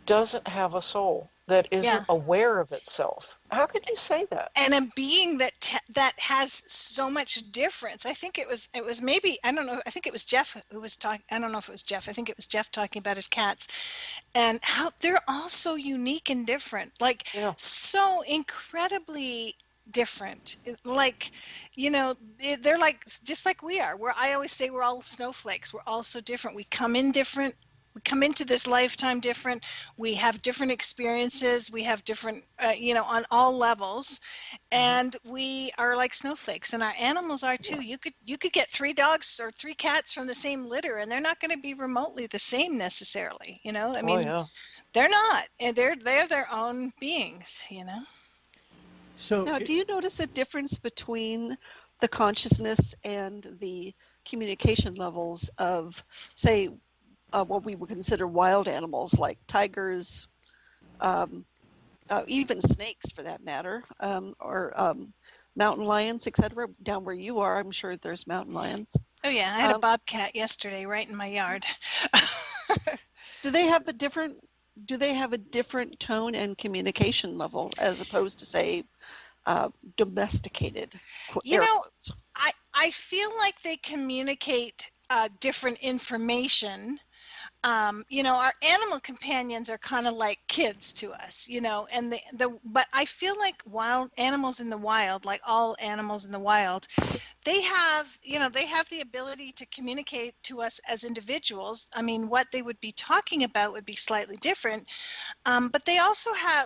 [SPEAKER 6] doesn't have a soul, that isn't aware of itself? How could you say that?
[SPEAKER 7] And a being that has so much difference. I think it was maybe, I don't know, I think it was Jeff who was talking. I don't know if it was Jeff. I think it was Jeff talking about his cats and how they're all so unique and different, so incredibly different. Like, they're like just like we are. I always say we're all snowflakes. We're all so different. We come in different we come into this lifetime different. We have different experiences. We have different, on all levels, and we are like snowflakes. And our animals are too. You could get 3 dogs or 3 cats from the same litter, and they're not going to be remotely the same necessarily. I mean, they're not, and they're their own beings.
[SPEAKER 3] So
[SPEAKER 4] Now, do you notice a difference between the consciousness and the communication levels of, say, what we would consider wild animals like tigers, even snakes for that matter, or mountain lions, etc.? Down where you are, I'm sure there's mountain lions.
[SPEAKER 7] Oh yeah, I had a bobcat yesterday right in my yard.
[SPEAKER 4] Do they have a different tone and communication level as opposed to, say, domesticated?
[SPEAKER 7] I feel like they communicate different information. Our animal companions are kind of like kids to us, and but I feel like wild animals in the wild, like all animals in the wild, they have the ability to communicate to us as individuals. I mean, what they would be talking about would be slightly different, but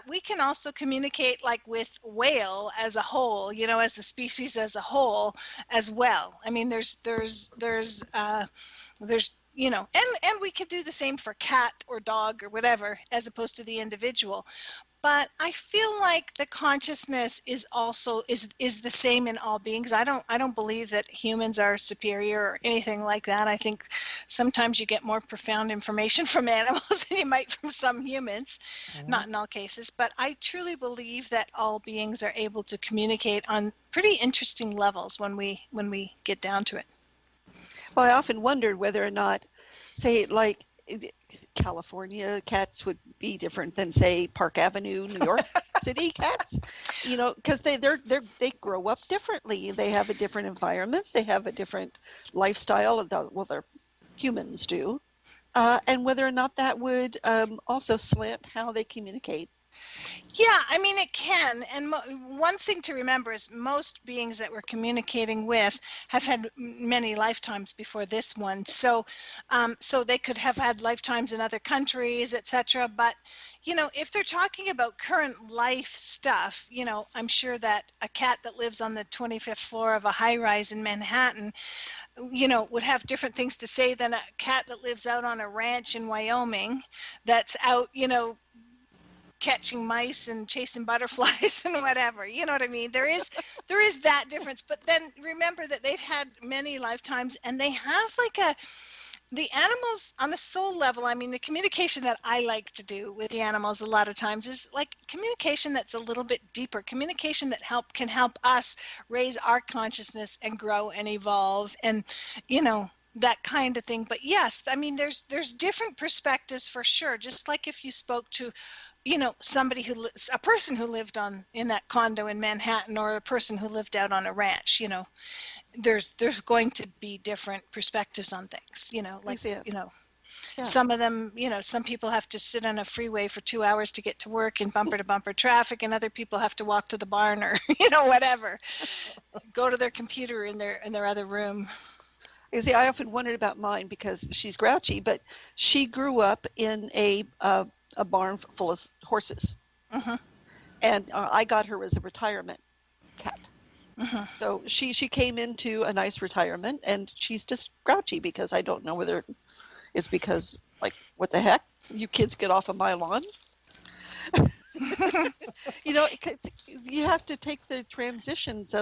[SPEAKER 7] we can also communicate like with whale as a whole, as the species as a whole as well. I mean, there's and we could do the same for cat or dog or whatever, as opposed to the individual. But I feel like the consciousness is also is the same in all beings. I don't believe that humans are superior or anything like that. I think sometimes you get more profound information from animals than you might from some humans, not in all cases. But I truly believe that all beings are able to communicate on pretty interesting levels when we get down to it.
[SPEAKER 4] Well, I often wondered whether or not, say, like California cats would be different than, say, Park Avenue, New York City cats, because they grow up differently. They have a different environment. They have a different lifestyle. Their humans do, and whether or not that would also slant how they communicate.
[SPEAKER 7] Yeah, I mean, it can. And one thing to remember is most beings that we're communicating with have had many lifetimes before this one. So they could have had lifetimes in other countries, etc. But, if they're talking about current life stuff, I'm sure that a cat that lives on the 25th floor of a high-rise in Manhattan, would have different things to say than a cat that lives out on a ranch in Wyoming that's out, catching mice and chasing butterflies and whatever. You know what I mean? There is that difference. But then remember that they've had many lifetimes, and they have the animals on the soul level. I mean, the communication that I like to do with the animals a lot of times is like communication that's a little bit deeper, communication that can help us raise our consciousness and grow and evolve, and that kind of thing. But yes, I mean, there's different perspectives for sure. Just like if you spoke to a person who lived in that condo in Manhattan, or a person who lived out on a ranch, there's going to be different perspectives on things,
[SPEAKER 4] Yeah.
[SPEAKER 7] Some of them, some people have to sit on a freeway for 2 hours to get to work in bumper to bumper traffic, and other people have to walk to the barn or, whatever, go to their computer in their other room.
[SPEAKER 4] You see, I often wondered about mine because she's grouchy, but she grew up in a barn full of horses. And I got her as a retirement cat. So she came into a nice retirement, and she's just grouchy because I don't know whether it's because, like, what the heck? You kids get off of my lawn? You have to take the transitions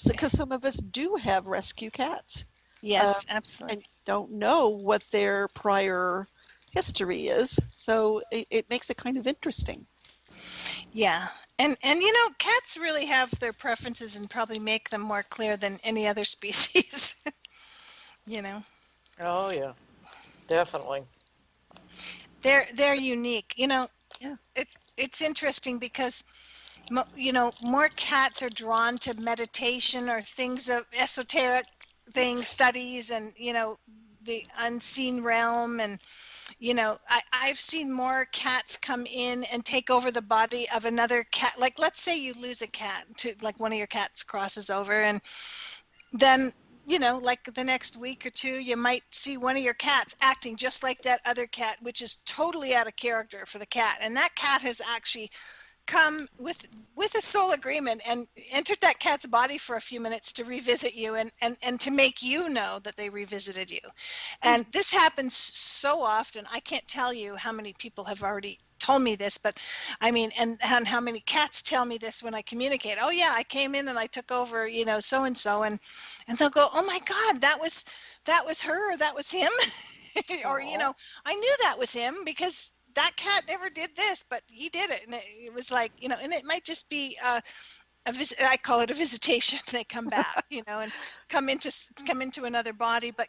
[SPEAKER 4] because some of us do have rescue cats.
[SPEAKER 7] Yes, absolutely.
[SPEAKER 4] And don't know what their prior history is, so it makes it kind of interesting.
[SPEAKER 7] Yeah, and cats really have their preferences and probably make them more clear than any other species.
[SPEAKER 6] Oh yeah, definitely.
[SPEAKER 7] They're unique.
[SPEAKER 4] Yeah.
[SPEAKER 7] It's interesting because more cats are drawn to meditation or things of esoteric things, studies, and the unseen realm. And I've seen more cats come in and take over the body of another cat. Like, let's say you lose a cat, to like one of your cats crosses over, and then like the next week or two, you might see one of your cats acting just like that other cat, which is totally out of character for the cat. And that cat has actually come with a soul agreement and entered that cat's body for a few minutes to revisit you and to make you know that they revisited you. And this happens so often. I can't tell you how many people have already told me this, but I mean, and how many cats tell me this when I communicate. Oh yeah, I came in and I took over, so and so, and they'll go, oh my God, that was her, or that was him, or I knew that was him because that cat never did this, but he did it. And it was like, and it might just be a visit. I call it a visitation. They come back, and come into another body. But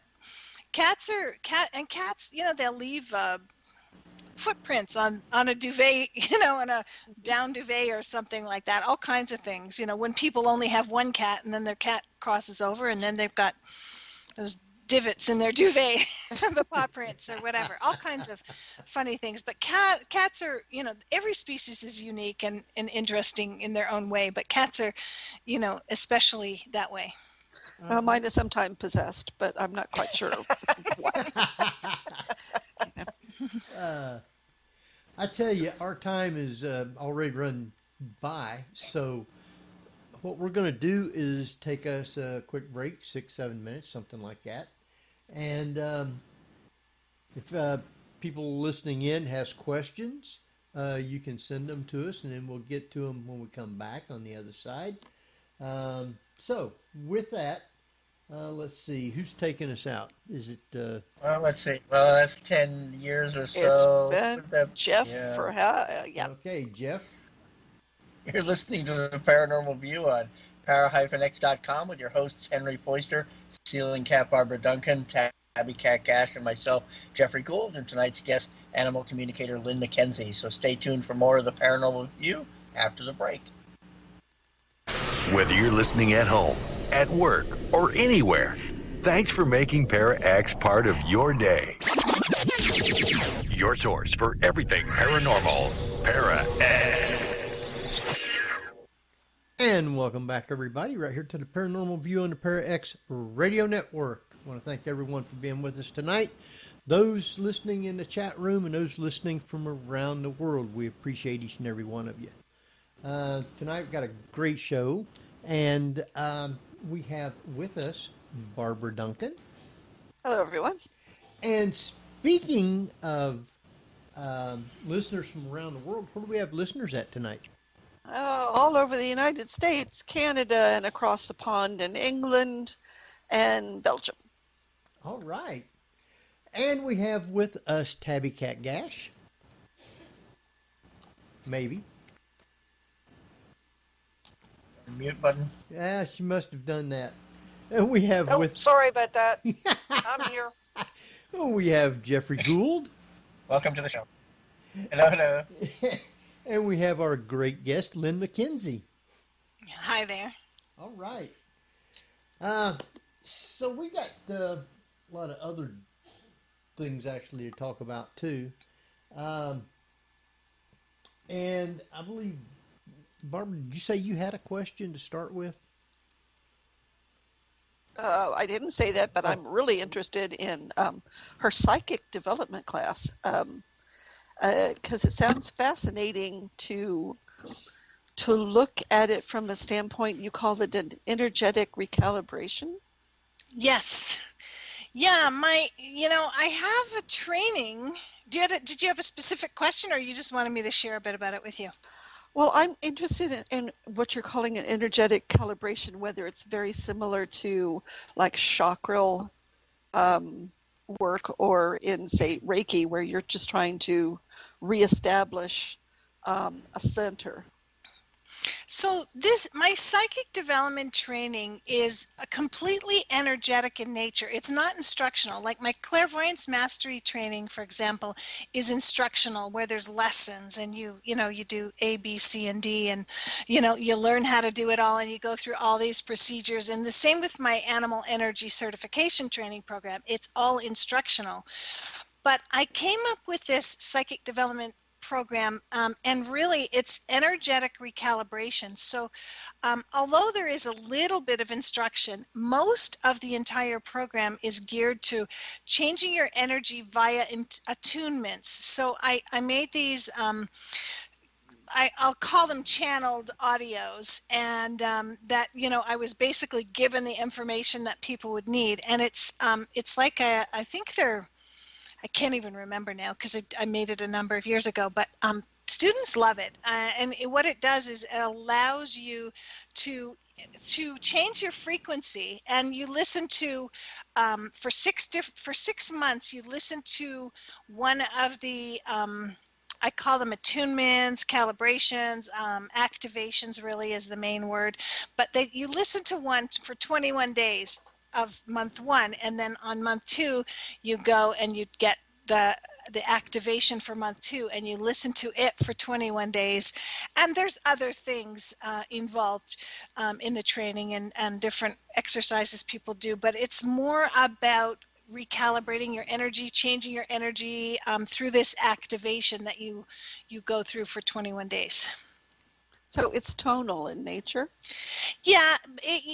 [SPEAKER 7] cats, they'll leave footprints on a duvet, on a down duvet or something like that. All kinds of things, when people only have one cat and then their cat crosses over and then they've got those divots in their duvet, the paw prints or whatever, all kinds of funny things. But cats are, every species is unique and interesting in their own way, but cats are, especially that way.
[SPEAKER 4] Mine is sometimes possessed, but I'm not quite sure what.
[SPEAKER 3] I tell you, our time is already run by, so what we're going to do is take us a quick break, 6-7 minutes, something like that. And if people listening in has questions, you can send them to us, and then we'll get to them when we come back on the other side. So with that, let's see, who's taking us out? Is it?
[SPEAKER 5] Well, let's see. Well, that's 10 years or so.
[SPEAKER 4] It's been Jeff for yeah.
[SPEAKER 3] Okay, Jeff.
[SPEAKER 5] You're listening to the Paranormal View on para-x.com with your hosts Henry Foister, Ceiling Cat Barbara Duncan, Tabby Cat Gash, and myself, Jeffrey Gould, and tonight's guest, animal communicator Lynn McKenzie. So stay tuned for more of the Paranormal View after the break.
[SPEAKER 1] Whether you're listening at home, at work, or anywhere, thanks for making Para-X part of your day. Your source for everything paranormal, Para-X.
[SPEAKER 3] And welcome back, everybody, right here to the Paranormal View on the Para-X Radio Network. I want to thank everyone for being with us tonight. Those listening in the chat room and those listening from around the world, we appreciate each and every one of you. Tonight we've got a great show, and we have with us Barbara Duncan.
[SPEAKER 4] Hello, everyone.
[SPEAKER 3] And speaking of listeners from around the world, where do we have listeners at tonight?
[SPEAKER 4] All over the United States, Canada, and across the pond in England and Belgium.
[SPEAKER 3] All right. And we have with us Tabby Cat Gash. Maybe.
[SPEAKER 5] Mute button.
[SPEAKER 3] Yeah, she must have done that. And we have
[SPEAKER 6] Sorry about that. I'm here.
[SPEAKER 3] We have Jeffrey Gould.
[SPEAKER 5] Welcome to the show. Hello.
[SPEAKER 3] And we have our great guest, Lynn McKenzie.
[SPEAKER 7] Hi there.
[SPEAKER 3] All right. So we got a lot of other things actually to talk about too. And I believe, Barbara, did you say you had a question to start with?
[SPEAKER 4] I didn't say that, but I'm really interested in her psychic development class. Because it sounds fascinating to look at it from a standpoint, you call it an energetic recalibration?
[SPEAKER 7] Yes. Yeah, I have a training. Did you have a specific question, or you just wanted me to share a bit about it with you?
[SPEAKER 4] Well, I'm interested in what you're calling an energetic calibration, whether it's very similar to like chakral work or in, say, Reiki, where you're just trying to reestablish a center.
[SPEAKER 7] So my psychic development training is completely energetic in nature. It's not instructional. Like my clairvoyance mastery training, for example, is instructional, where there's lessons and you do A, B, C, and D, and you learn how to do it all, and you go through all these procedures. And the same with my animal energy certification training program. It's all instructional. But I came up with this psychic development program, and really it's energetic recalibration. So although there is a little bit of instruction, most of the entire program is geared to changing your energy via attunements. So I made these, I'll call them channeled audios, and that, I was basically given the information that people would need. And it's like I think I can't even remember now because I made it a number of years ago, but students love it. And what it does is it allows you to change your frequency, and you listen to for 6 months you listen to one of the I call them attunements, calibrations, activations really is the main word, but you listen to one for 21 days of month 1, and then on month 2 you go and you get the activation for month 2, and you listen to it for 21 days. And there's other things involved in the training, and different exercises people do, but it's more about recalibrating your energy, changing your energy through this activation that you go through for 21 days.
[SPEAKER 4] So it's tonal in nature?
[SPEAKER 7] Yeah,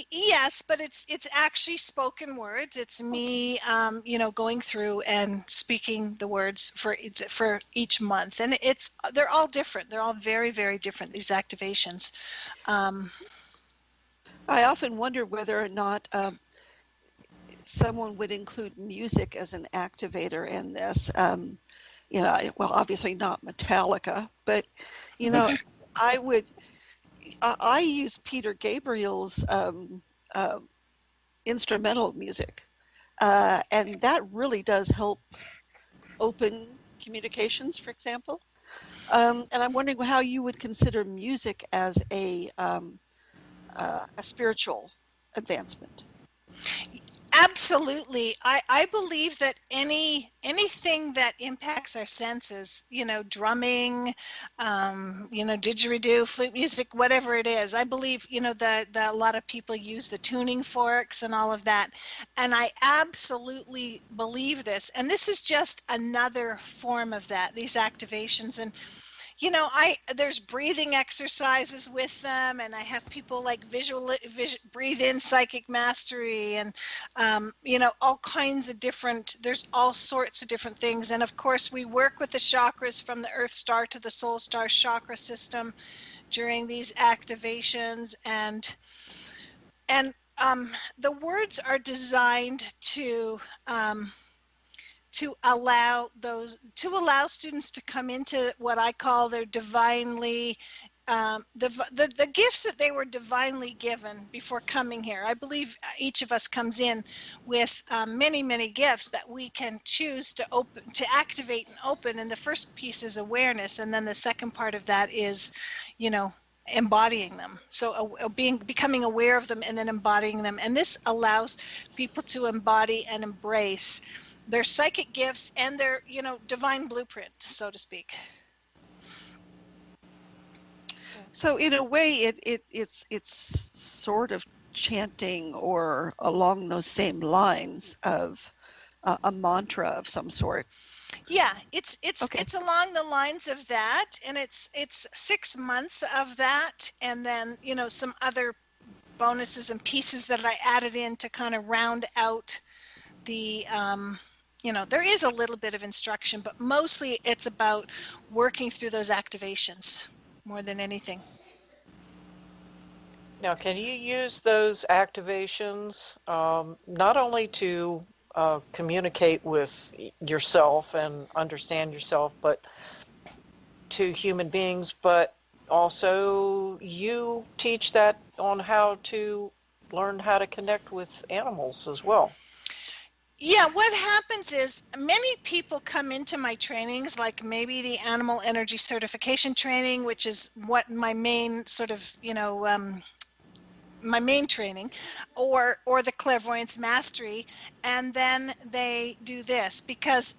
[SPEAKER 7] yes, but it's actually spoken words. It's me, going through and speaking the words for each month, and they're all different. They're all very, very different, these activations.
[SPEAKER 4] I often wonder whether or not someone would include music as an activator in this. Well, obviously not Metallica, but I use Peter Gabriel's instrumental music, and that really does help open communications, for example. And I'm wondering how you would consider music as a spiritual advancement.
[SPEAKER 7] Absolutely. I believe that anything that impacts our senses, drumming, didgeridoo, flute music, whatever it is, I believe, that a lot of people use the tuning forks and all of that. And I absolutely believe this. And this is just another form of that, these activations. And there's breathing exercises with them, and I have people like breathe in psychic mastery, and all kinds of there's all sorts of different things. And of course we work with the chakras from the Earth Star to the Soul Star chakra system during these activations, and the words are designed to allow students to come into what I call their divinely the gifts that they were divinely given before coming here. I believe each of us comes in with many, many gifts that we can choose to activate and open. And the first piece is awareness, and then the second part of that is, embodying them. So becoming aware of them and then embodying them. And this allows people to embody and embrace their psychic gifts and their, divine blueprint, so to speak.
[SPEAKER 4] So in a way, it's sort of chanting or along those same lines of a mantra of some sort.
[SPEAKER 7] Yeah, it's
[SPEAKER 4] Okay.
[SPEAKER 7] It's along the lines of that, and it's 6 months of that, and then some other bonuses and pieces that I added in to kind of round out the there is a little bit of instruction, but mostly it's about working through those activations more than anything.
[SPEAKER 6] Now, can you use those activations not only to communicate with yourself and understand yourself, but to human beings, but also you teach that on how to learn how to connect with animals as well?
[SPEAKER 7] Yeah, what happens is many people come into my trainings, like maybe the animal energy certification training, which is what my main sort of, my main training, or the clairvoyance mastery, and then they do this, because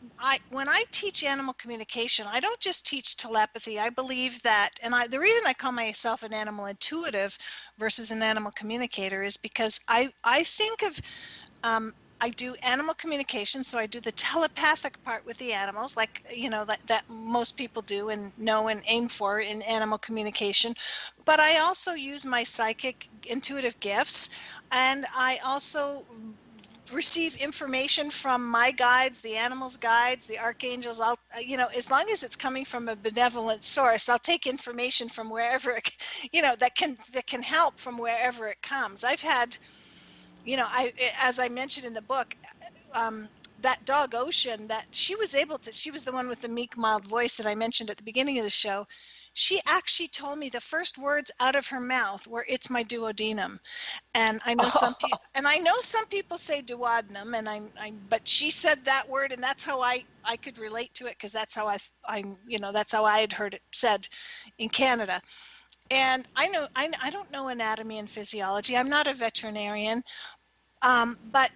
[SPEAKER 7] when I teach animal communication, I don't just teach telepathy. I believe that, and the reason I call myself an animal intuitive versus an animal communicator is because I think of I do animal communication, so I do the telepathic part with the animals, like, that most people do and know and aim for in animal communication. But I also use my psychic intuitive gifts, and I also receive information from my guides, the animals' guides, the archangels. I'll, as long as it's coming from a benevolent source, I'll take information from wherever it, that can help from wherever it comes. I've had, as I mentioned in the book, that dog Ocean, that she was the one with the meek, mild voice that I mentioned at the beginning of the show. She actually told me the first words out of her mouth were, "It's my duodenum," and I know some people say duodenum, and but she said that word, and that's how I could relate to it, because that's how that's how I had heard it said in Canada. And I don't know anatomy and physiology. I'm not a veterinarian. But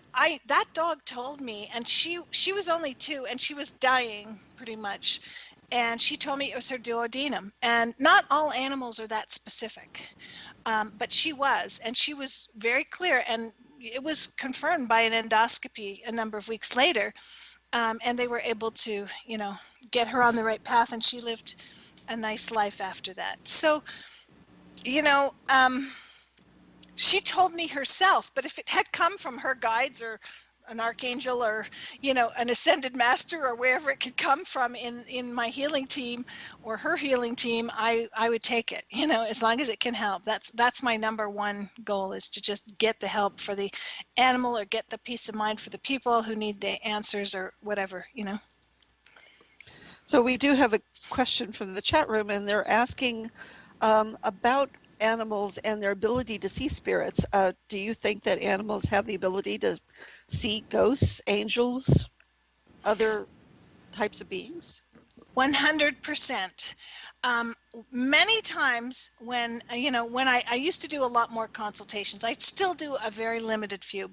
[SPEAKER 7] that dog told me, and she was only 2, and she was dying pretty much. And she told me it was her duodenum. And not all animals are that specific. But she was, and she was very clear. And it was confirmed by an endoscopy a number of weeks later. And they were able to, get her on the right path, and she lived a nice life after that. So, she told me herself, but if it had come from her guides or an archangel or, an ascended master or wherever it could come from in my healing team or her healing team, I would take it, as long as it can help. That's my number one goal, is to just get the help for the animal or get the peace of mind for the people who need the answers or whatever,
[SPEAKER 4] So we do have a question from the chat room, and they're asking about animals and their ability to see spirits. Do you think that animals have the ability to see ghosts, angels, other types of beings?
[SPEAKER 7] 100%. Many times when I used to do a lot more consultations, I still do a very limited few,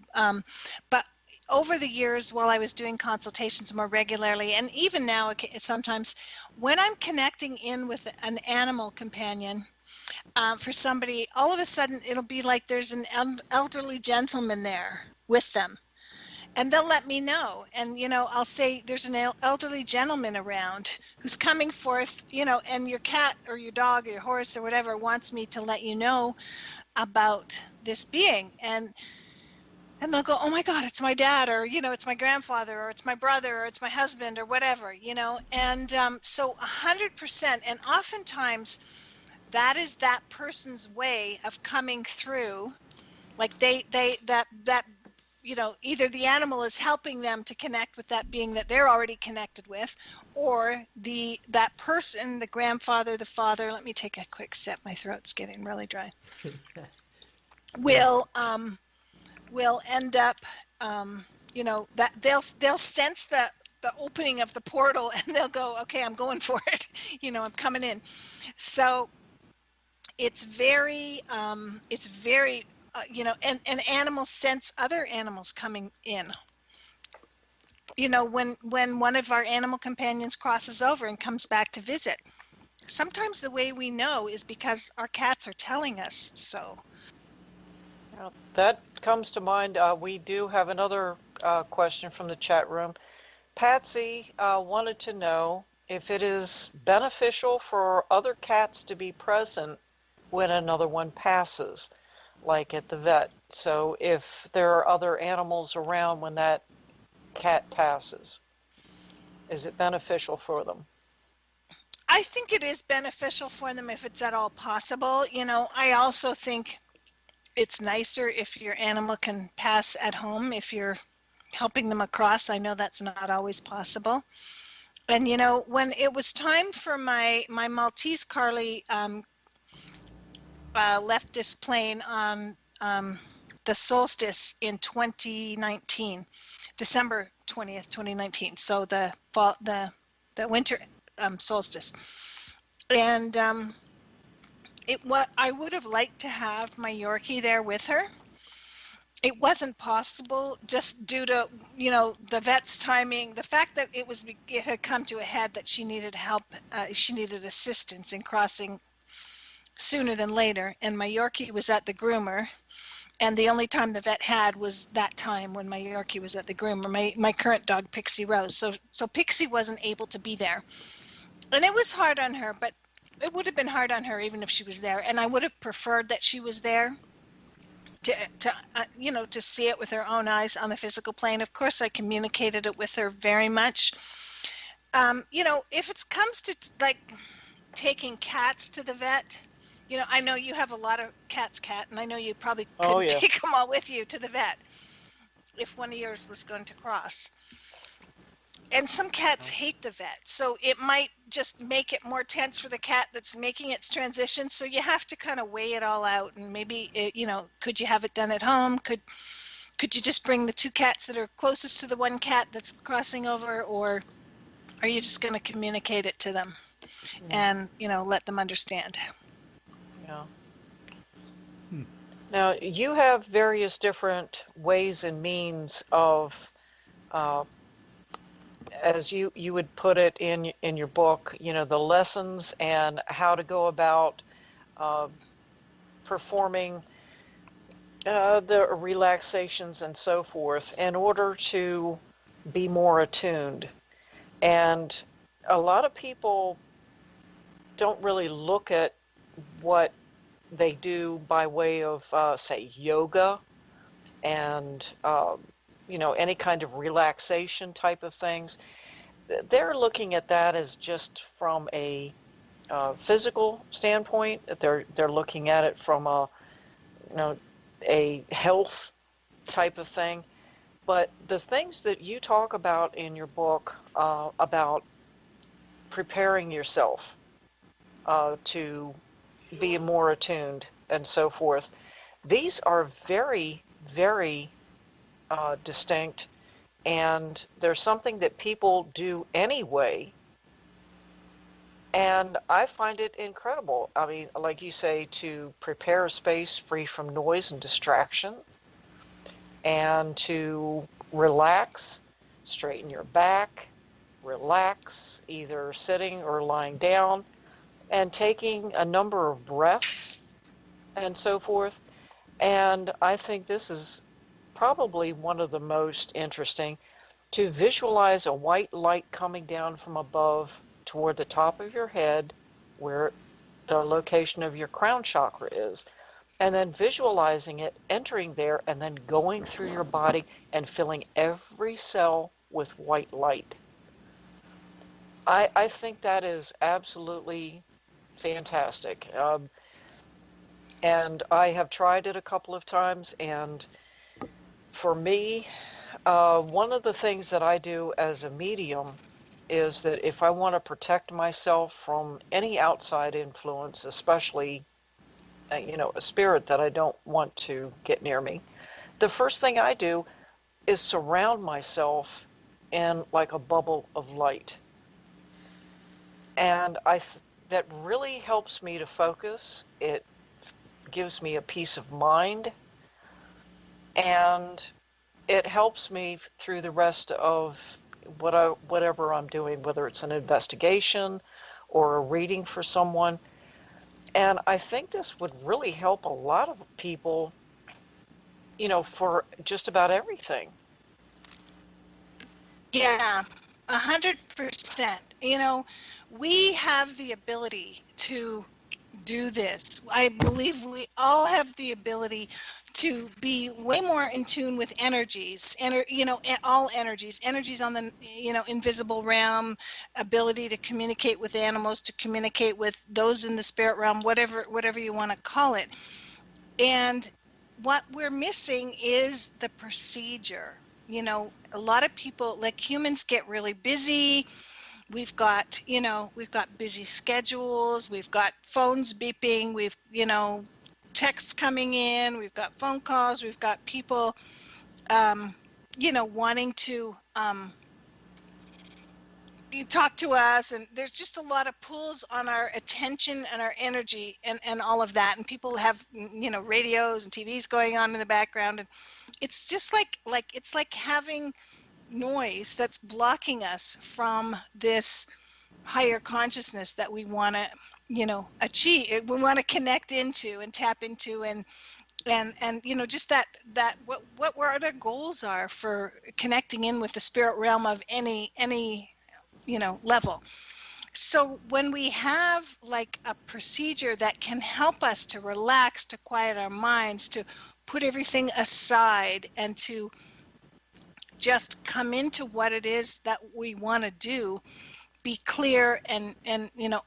[SPEAKER 7] but over the years, while I was doing consultations more regularly, and even now sometimes, when I'm connecting in with an animal companion, for somebody, all of a sudden it'll be like there's an elderly gentleman there with them, and they'll let me know. And I'll say, there's an elderly gentleman around who's coming forth, and your cat or your dog or your horse or whatever wants me to let you know about this being. And they'll go, "Oh my God, it's my dad," or "It's my grandfather," or "It's my brother," or "It's my husband," or whatever, and so 100%. And oftentimes that is that person's way of coming through. Like either the animal is helping them to connect with that being that they're already connected with, or that person, the grandfather, the father, let me take a quick sip, my throat's getting really dry, will end up, that they'll sense the opening of the portal, and they'll go, "Okay, I'm going for it." I'm coming in. So it's very, and animals sense other animals coming in. When one of our animal companions crosses over and comes back to visit, sometimes the way we know is because our cats are telling us so.
[SPEAKER 6] That comes to mind. We do have another question from the chat room. Patsy wanted to know if it is beneficial for other cats to be present when another one passes, like at the vet. So if there are other animals around when that cat passes, is it beneficial for them?
[SPEAKER 7] I think it is beneficial for them if it's at all possible. I also think it's nicer if your animal can pass at home if you're helping them across. I know that's not always possible. And when it was time for my Maltese Carly left this plane on the solstice in 2019, December 20th, 2019. So the fall, the winter solstice. And I would have liked to have my Yorkie there with her. It wasn't possible just due to, the vet's timing, the fact that it had come to a head that she needed help, she needed assistance in crossing sooner than later. And my Yorkie was at the groomer, And the only time the vet had was that time when my Yorkie was at the groomer, my current dog, Pixie Rose. So Pixie wasn't able to be there. And it was hard on her, but it would have been hard on her even if she was there. And I would have preferred that she was there to see it with her own eyes on the physical plane. Of course, I communicated it with her very much. If it comes to like taking cats to the vet, I know you have a lot of cats, Kat, and I know you probably couldn't take them all with you to the vet if one of yours was going to cross. And some cats hate the vet, so it might just make it more tense for the cat that's making its transition. So you have to kind of weigh it all out, and maybe could you have it done at home? Could you just bring the two cats that are closest to the one cat that's crossing over, or are you just going to communicate it to them and let them understand?
[SPEAKER 6] Yeah. Now you have various different ways and means of as you would put it in your book, the lessons and how to go about performing the relaxations and so forth in order to be more attuned. And a lot of people don't really look at what they do by way of, say, yoga and any kind of relaxation type of things. They're looking at that as just from a physical standpoint. They're looking at it from a health type of thing. But the things that you talk about in your book about preparing yourself to be more attuned and so forth, these are very, very distinct, and there's something that people do anyway, and I find it incredible. I mean, like you say, to prepare a space free from noise and distraction, and to relax, straighten your back, relax, either sitting or lying down, and taking a number of breaths and so forth. And I think this is probably one of the most interesting, to visualize a white light coming down from above toward the top of your head where the location of your crown chakra is, and then visualizing it entering there and then going through your body and filling every cell with white light. I think that is absolutely fantastic. And I have tried it a couple of times, and for me, one of the things that I do as a medium is that if I want to protect myself from any outside influence, especially, a spirit that I don't want to get near me, the first thing I do is surround myself in like a bubble of light. And that really helps me to focus. It gives me a peace of mind, and it helps me through the rest of whatever I'm doing, whether it's an investigation or a reading for someone. And I think this would really help a lot of people, for just about everything.
[SPEAKER 7] Yeah, 100%. We have the ability to do this. I believe we all have the ability to be way more in tune with energies, all energies on the, invisible realm, ability to communicate with animals, to communicate with those in the spirit realm, whatever you want to call it. And what we're missing is the procedure. A lot of people, like humans, get really busy. We've got busy schedules. We've got phones beeping. We've, texts coming in. We've got phone calls. We've got people, wanting to talk to us. And there's just a lot of pulls on our attention and our energy and all of that. And people have, radios and TVs going on in the background. And it's just like it's like having noise that's blocking us from this higher consciousness that we want to achieve. We want to connect into and tap into and and just that what our goals are for connecting in with the spirit realm of any level. So when we have like a procedure that can help us to relax, to quiet our minds, to put everything aside, and to just come into what it is that we want to do, be clear and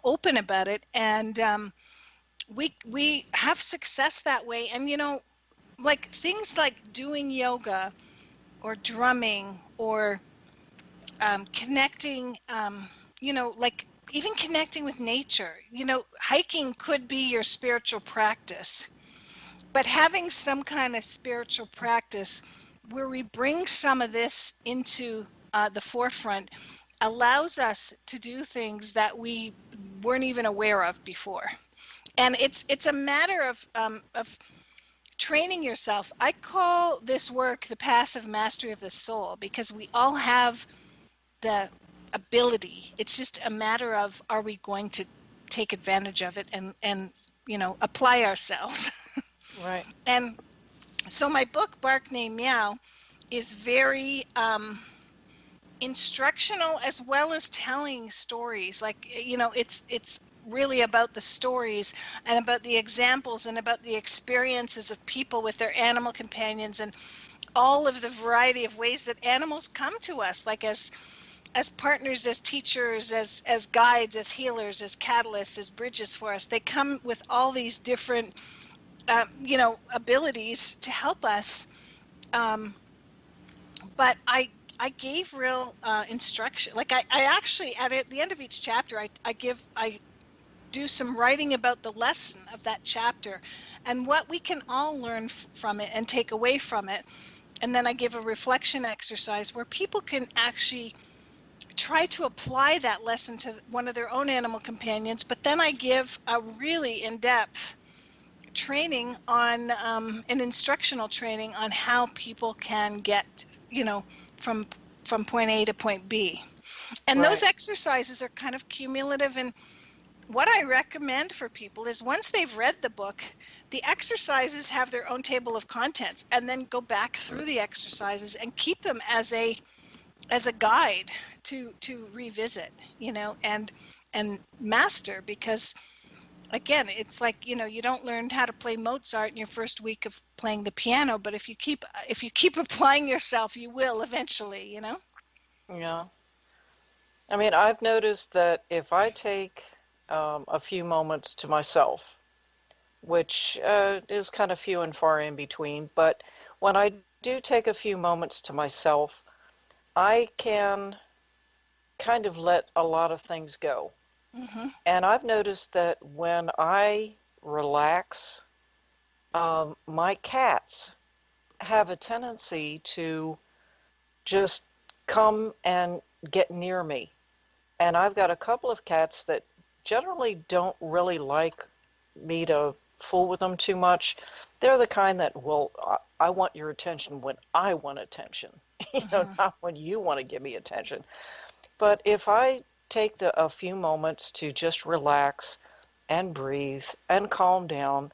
[SPEAKER 7] open about it, and we have success that way. And like things like doing yoga or drumming or connecting, like even connecting with nature. Hiking could be your spiritual practice, but having some kind of spiritual practice where we bring some of this into the forefront allows us to do things that we weren't even aware of before. And it's a matter of training yourself. I call this work the path of mastery of the soul, because we all have the ability. It's just a matter of, are we going to take advantage of it and apply ourselves.
[SPEAKER 6] Right.
[SPEAKER 7] And so my book, Bark Name Meow, is very instructional as well as telling stories. Like, it's really about the stories and about the examples and about the experiences of people with their animal companions, and all of the variety of ways that animals come to us, like as partners, as teachers, as guides, as healers, as catalysts, as bridges for us. They come with all these different abilities to help us. But I gave real instruction. Like I actually, at the end of each chapter, I do some writing about the lesson of that chapter and what we can all learn from it and take away from it. And then I give a reflection exercise where people can actually try to apply that lesson to one of their own animal companions. But then I give a really in-depth training on an instructional training on how people can get from point A to point B. And
[SPEAKER 6] Right.
[SPEAKER 7] those exercises are kind of cumulative. And what I recommend for people is, once they've read the book, the exercises have their own table of contents, and then go back through the exercises and keep them as a guide to revisit, and master. Because again, it's like, you don't learn how to play Mozart in your first week of playing the piano, but if you keep applying yourself, you will eventually.
[SPEAKER 6] Yeah. I mean, I've noticed that if I take a few moments to myself, which is kind of few and far in between, but when I do take a few moments to myself, I can kind of let a lot of things go.
[SPEAKER 7] Mm-hmm.
[SPEAKER 6] And I've noticed that when I relax, my cats have a tendency to just come and get near me. And I've got a couple of cats that generally don't really like me to fool with them too much. They're the kind that, well, I want your attention when I want attention, not when you want to give me attention. But if I take a few moments to just relax and breathe and calm down,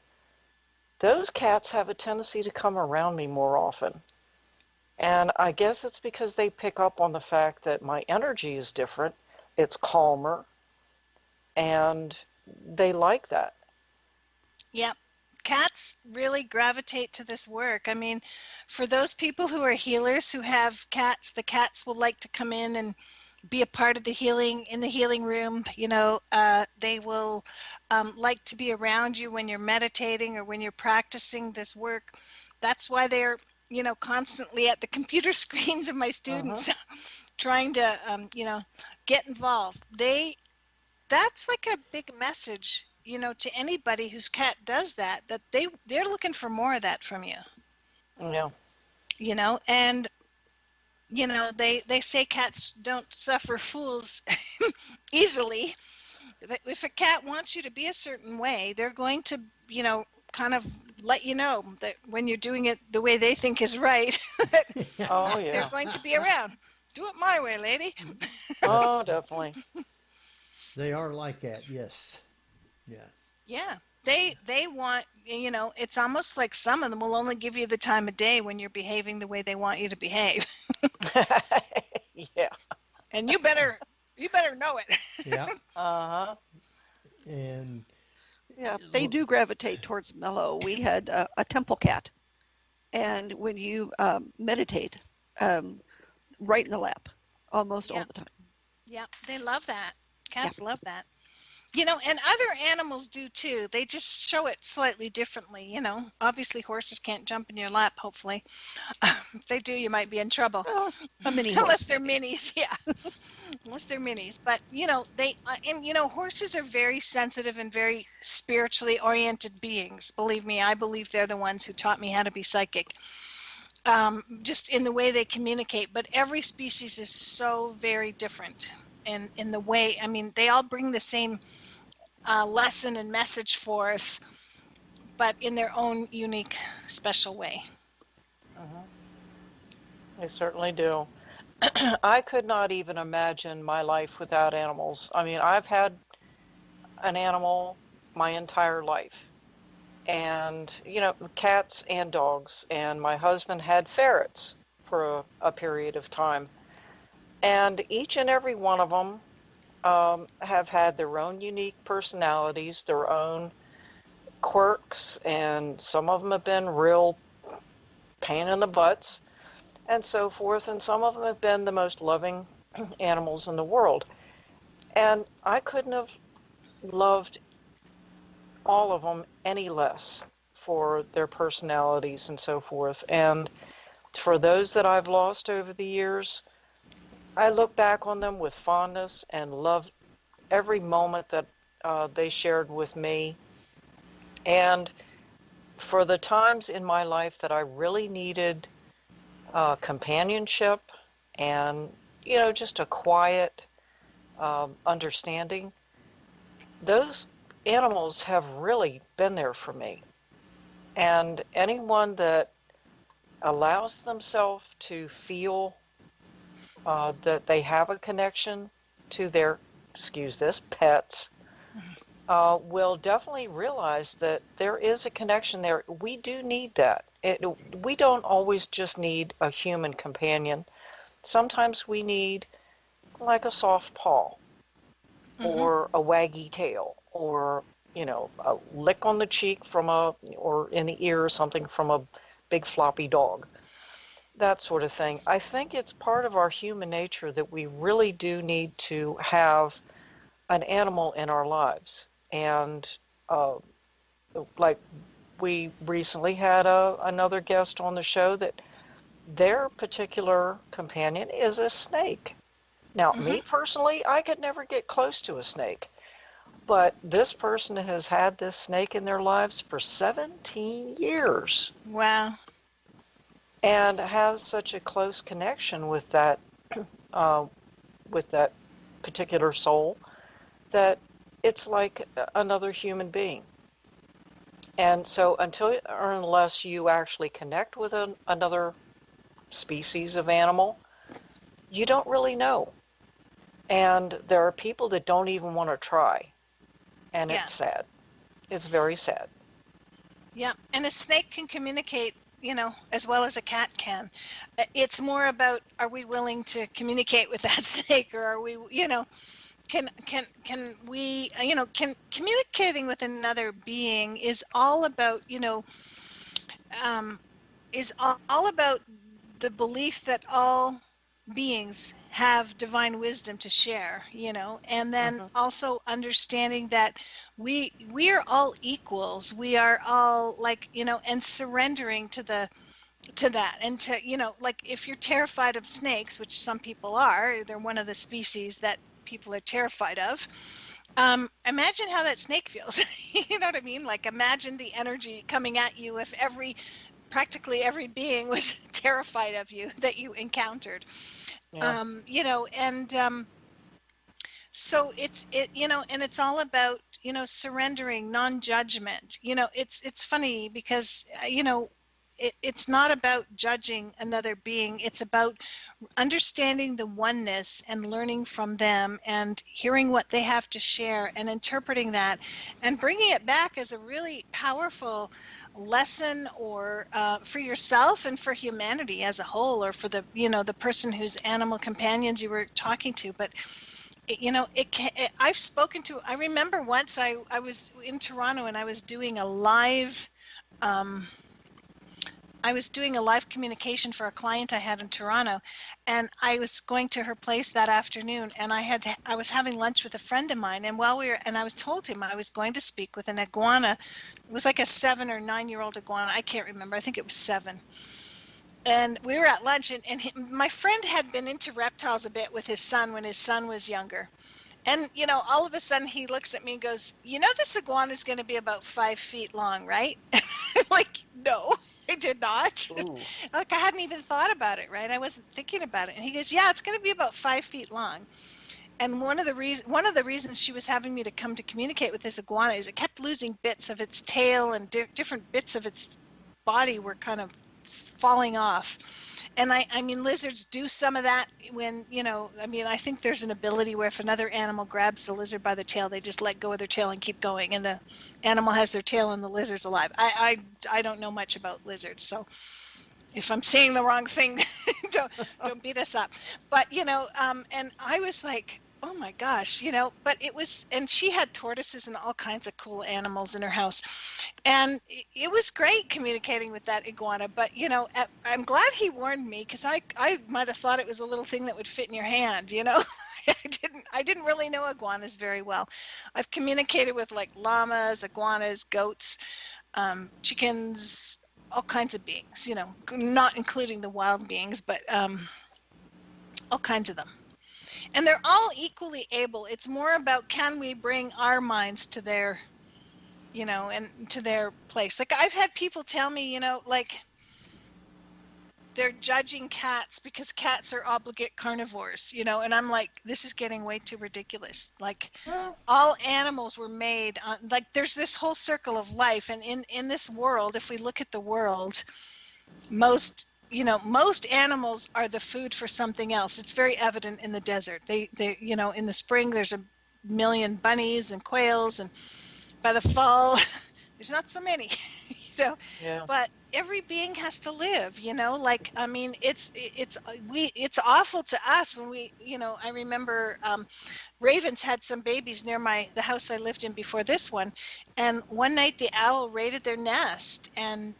[SPEAKER 6] those cats have a tendency to come around me more often. And I guess it's because they pick up on the fact that my energy is different, it's calmer, and they like that.
[SPEAKER 7] Yep. Cats really gravitate to this work. I mean, for those people who are healers who have cats, the cats will like to come in and be a part of the healing in the healing room. They will like to be around you when you're meditating or when you're practicing this work. That's why they're, constantly at the computer screens of my students, trying to, get involved. That's like a big message, to anybody whose cat does that they're looking for more of that from you.
[SPEAKER 6] Yeah.
[SPEAKER 7] And they say cats don't suffer fools easily. If a cat wants you to be a certain way, they're going to, kind of let you know that when you're doing it the way they think is right,
[SPEAKER 6] Oh, yeah.
[SPEAKER 7] they're going to be around. Do it my way, lady.
[SPEAKER 6] Oh, definitely.
[SPEAKER 3] They are like that, yes. Yeah.
[SPEAKER 7] Yeah. They want, it's almost like some of them will only give you the time of day when you're behaving the way they want you to behave.
[SPEAKER 6] Yeah.
[SPEAKER 7] And you better know it.
[SPEAKER 3] Yeah.
[SPEAKER 6] Uh-huh.
[SPEAKER 3] And
[SPEAKER 4] Yeah, they do gravitate towards mellow. We had a temple cat, and when you meditate, right in the lap, almost all
[SPEAKER 7] Yeah.
[SPEAKER 4] the time.
[SPEAKER 7] Yeah, they love that. Cats love that. And other animals do too. They just show it slightly differently. Obviously horses can't jump in your lap, hopefully. If they do, you might be in trouble.
[SPEAKER 4] Well, a mini
[SPEAKER 7] Unless
[SPEAKER 4] horse.
[SPEAKER 7] they're minis, yeah. Unless they're minis. But, they, and, horses are very sensitive and very spiritually oriented beings. Believe me, I believe they're the ones who taught me how to be psychic. Just in the way they communicate. But every species is so very different. And in the way, they all bring the same lesson and message forth, but in their own unique, special way.
[SPEAKER 6] They certainly do. I could not even imagine my life without animals. I've had an animal my entire life, and cats and dogs, and my husband had ferrets for a period of time, and each and every one of them have had their own unique personalities, their own quirks, and some of them have been real pain in the butts and so forth, and some of them have been the most loving animals in the world. And I couldn't have loved all of them any less for their personalities and so forth. And for those that I've lost over the years, I look back on them with fondness and love every moment that they shared with me. And for the times in my life that I really needed companionship and, just a quiet understanding, those animals have really been there for me. And anyone that allows themselves to feel that they have a connection to their, pets, will definitely realize that there is a connection there. We do need that. We don't always just need a human companion. Sometimes we need like a soft paw or a waggy tail or, a lick on the cheek or in the ear or something from a big floppy dog. That sort of thing. I think it's part of our human nature that we really do need to have an animal in our lives. And like we recently had another guest on the show that their particular companion is a snake. Now, me personally, I could never get close to a snake. But this person has had this snake in their lives for 17 years.
[SPEAKER 7] Wow.
[SPEAKER 6] And has such a close connection with that particular soul that it's like another human being. And so until or unless you actually connect with another species of animal, you don't really know. And there are people that don't even want to try. And it's sad. It's very sad.
[SPEAKER 7] Yeah. And a snake can communicate, as well as a cat can. It's more about, are we willing to communicate with that snake, or are we, can we, communicating with another being is all about, is all about the belief that all beings have divine wisdom to share, and then also understanding that we are all equals. We are all and surrendering to that, and to, if you're terrified of snakes, which some people are, they're one of the species that people are terrified of. Imagine how that snake feels. You know what I mean? Imagine the energy coming at you if practically every being was terrified of you that you encountered.
[SPEAKER 6] Yeah.
[SPEAKER 7] So and it's all about, surrendering, non-judgment. It's funny because, it's not about judging another being. It's about understanding the oneness and learning from them and hearing what they have to share and interpreting that and bringing it back as a really powerful lesson, or for yourself and for humanity as a whole, or for the the person whose animal companions you were talking to. But I've spoken to, I remember once I was in Toronto and I was doing a live communication for a client I had in Toronto, and I was going to her place that afternoon, and I was having lunch with a friend of mine, and I was told him I was going to speak with an iguana. It was like a 7 or 9-year-old iguana. I can't remember. I think it was 7. And we were at lunch, and my friend had been into reptiles a bit with his son when his son was younger. And, all of a sudden he looks at me and goes, this iguana is going to be about 5 feet long, right? I'm like, no, I did not. Like, I hadn't even thought about it, right? I wasn't thinking about it. And he goes, yeah, it's going to be about 5 feet long. And one of the reasons she was having me to come to communicate with this iguana is it kept losing bits of its tail, and different bits of its body were kind of falling off. And I mean, lizards do some of that when, I think there's an ability where if another animal grabs the lizard by the tail, they just let go of their tail and keep going, and the animal has their tail and the lizard's alive. I don't know much about lizards, so if I'm saying the wrong thing, don't beat us up. But, and I was like, oh my gosh, but it was, and she had tortoises and all kinds of cool animals in her house. And it was great communicating with that iguana. But, I'm glad he warned me, because I might have thought it was a little thing that would fit in your hand, I didn't really know iguanas very well. I've communicated with like llamas, iguanas, goats, chickens, all kinds of beings, not including the wild beings, but all kinds of them. And they're all equally able. It's more about, can we bring our minds to their, and to their place. Like, I've had people tell me, like, they're judging cats because cats are obligate carnivores, and I'm like, this is getting way too ridiculous. Like, all animals were made on, like, there's this whole circle of life. And in this world, if we look at the world, most animals are the food for something else. It's very evident in the desert. They in the spring, there's a million bunnies and quails, and by the fall, there's not so many,
[SPEAKER 6] Yeah.
[SPEAKER 7] But every being has to live, like, I mean, it's awful to us when we, I remember ravens had some babies near the house I lived in before this one. And one night the owl raided their nest, and,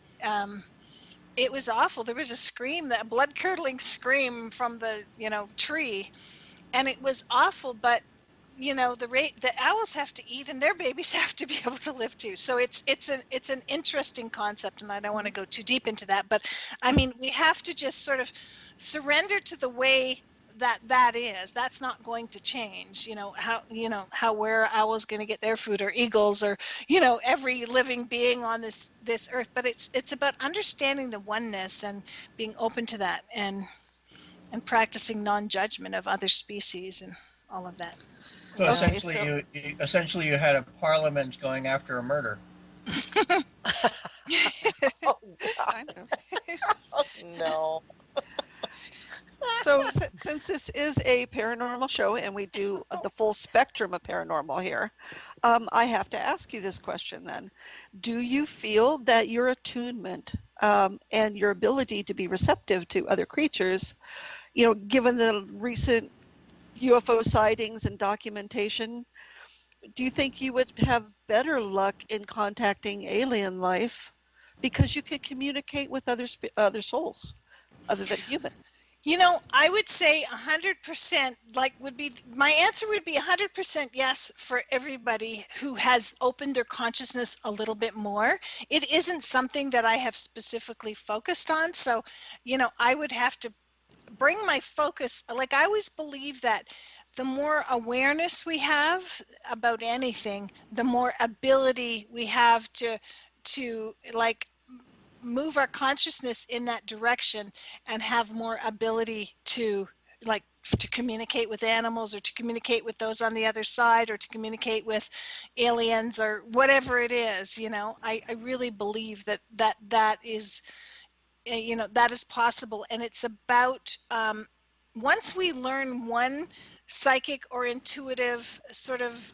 [SPEAKER 7] it was awful. There was a scream, that blood-curdling scream from the, tree, and it was awful. But, the owls have to eat, and their babies have to be able to live too. So it's an interesting concept, and I don't want to go too deep into that. But I mean, we have to just sort of surrender to the way that is. That's not going to change. How where owls going to get their food, or eagles, or every living being on this earth. But it's about understanding the oneness and being open to that, and practicing non-judgment of other species and all of that.
[SPEAKER 5] So
[SPEAKER 4] Okay,
[SPEAKER 5] essentially you had a parliament going after a murder.
[SPEAKER 6] Oh,
[SPEAKER 4] kind of.
[SPEAKER 6] God. No.
[SPEAKER 4] So since this is a paranormal show and we do the full spectrum of paranormal here, I have to ask you this question then. Do you feel that your attunement and your ability to be receptive to other creatures, given the recent UFO sightings and documentation, do you think you would have better luck in contacting alien life because you could communicate with other souls other than human?
[SPEAKER 7] I would say 100%, my answer would be 100% yes for everybody who has opened their consciousness a little bit more. It isn't something that I have specifically focused on. So, I would have to bring my focus, like, I always believe that the more awareness we have about anything, the more ability we have to like move our consciousness in that direction, and have more ability to communicate with animals, or to communicate with those on the other side, or to communicate with aliens, or whatever it is. I really believe that is that is possible. And it's about, once we learn one psychic or intuitive sort of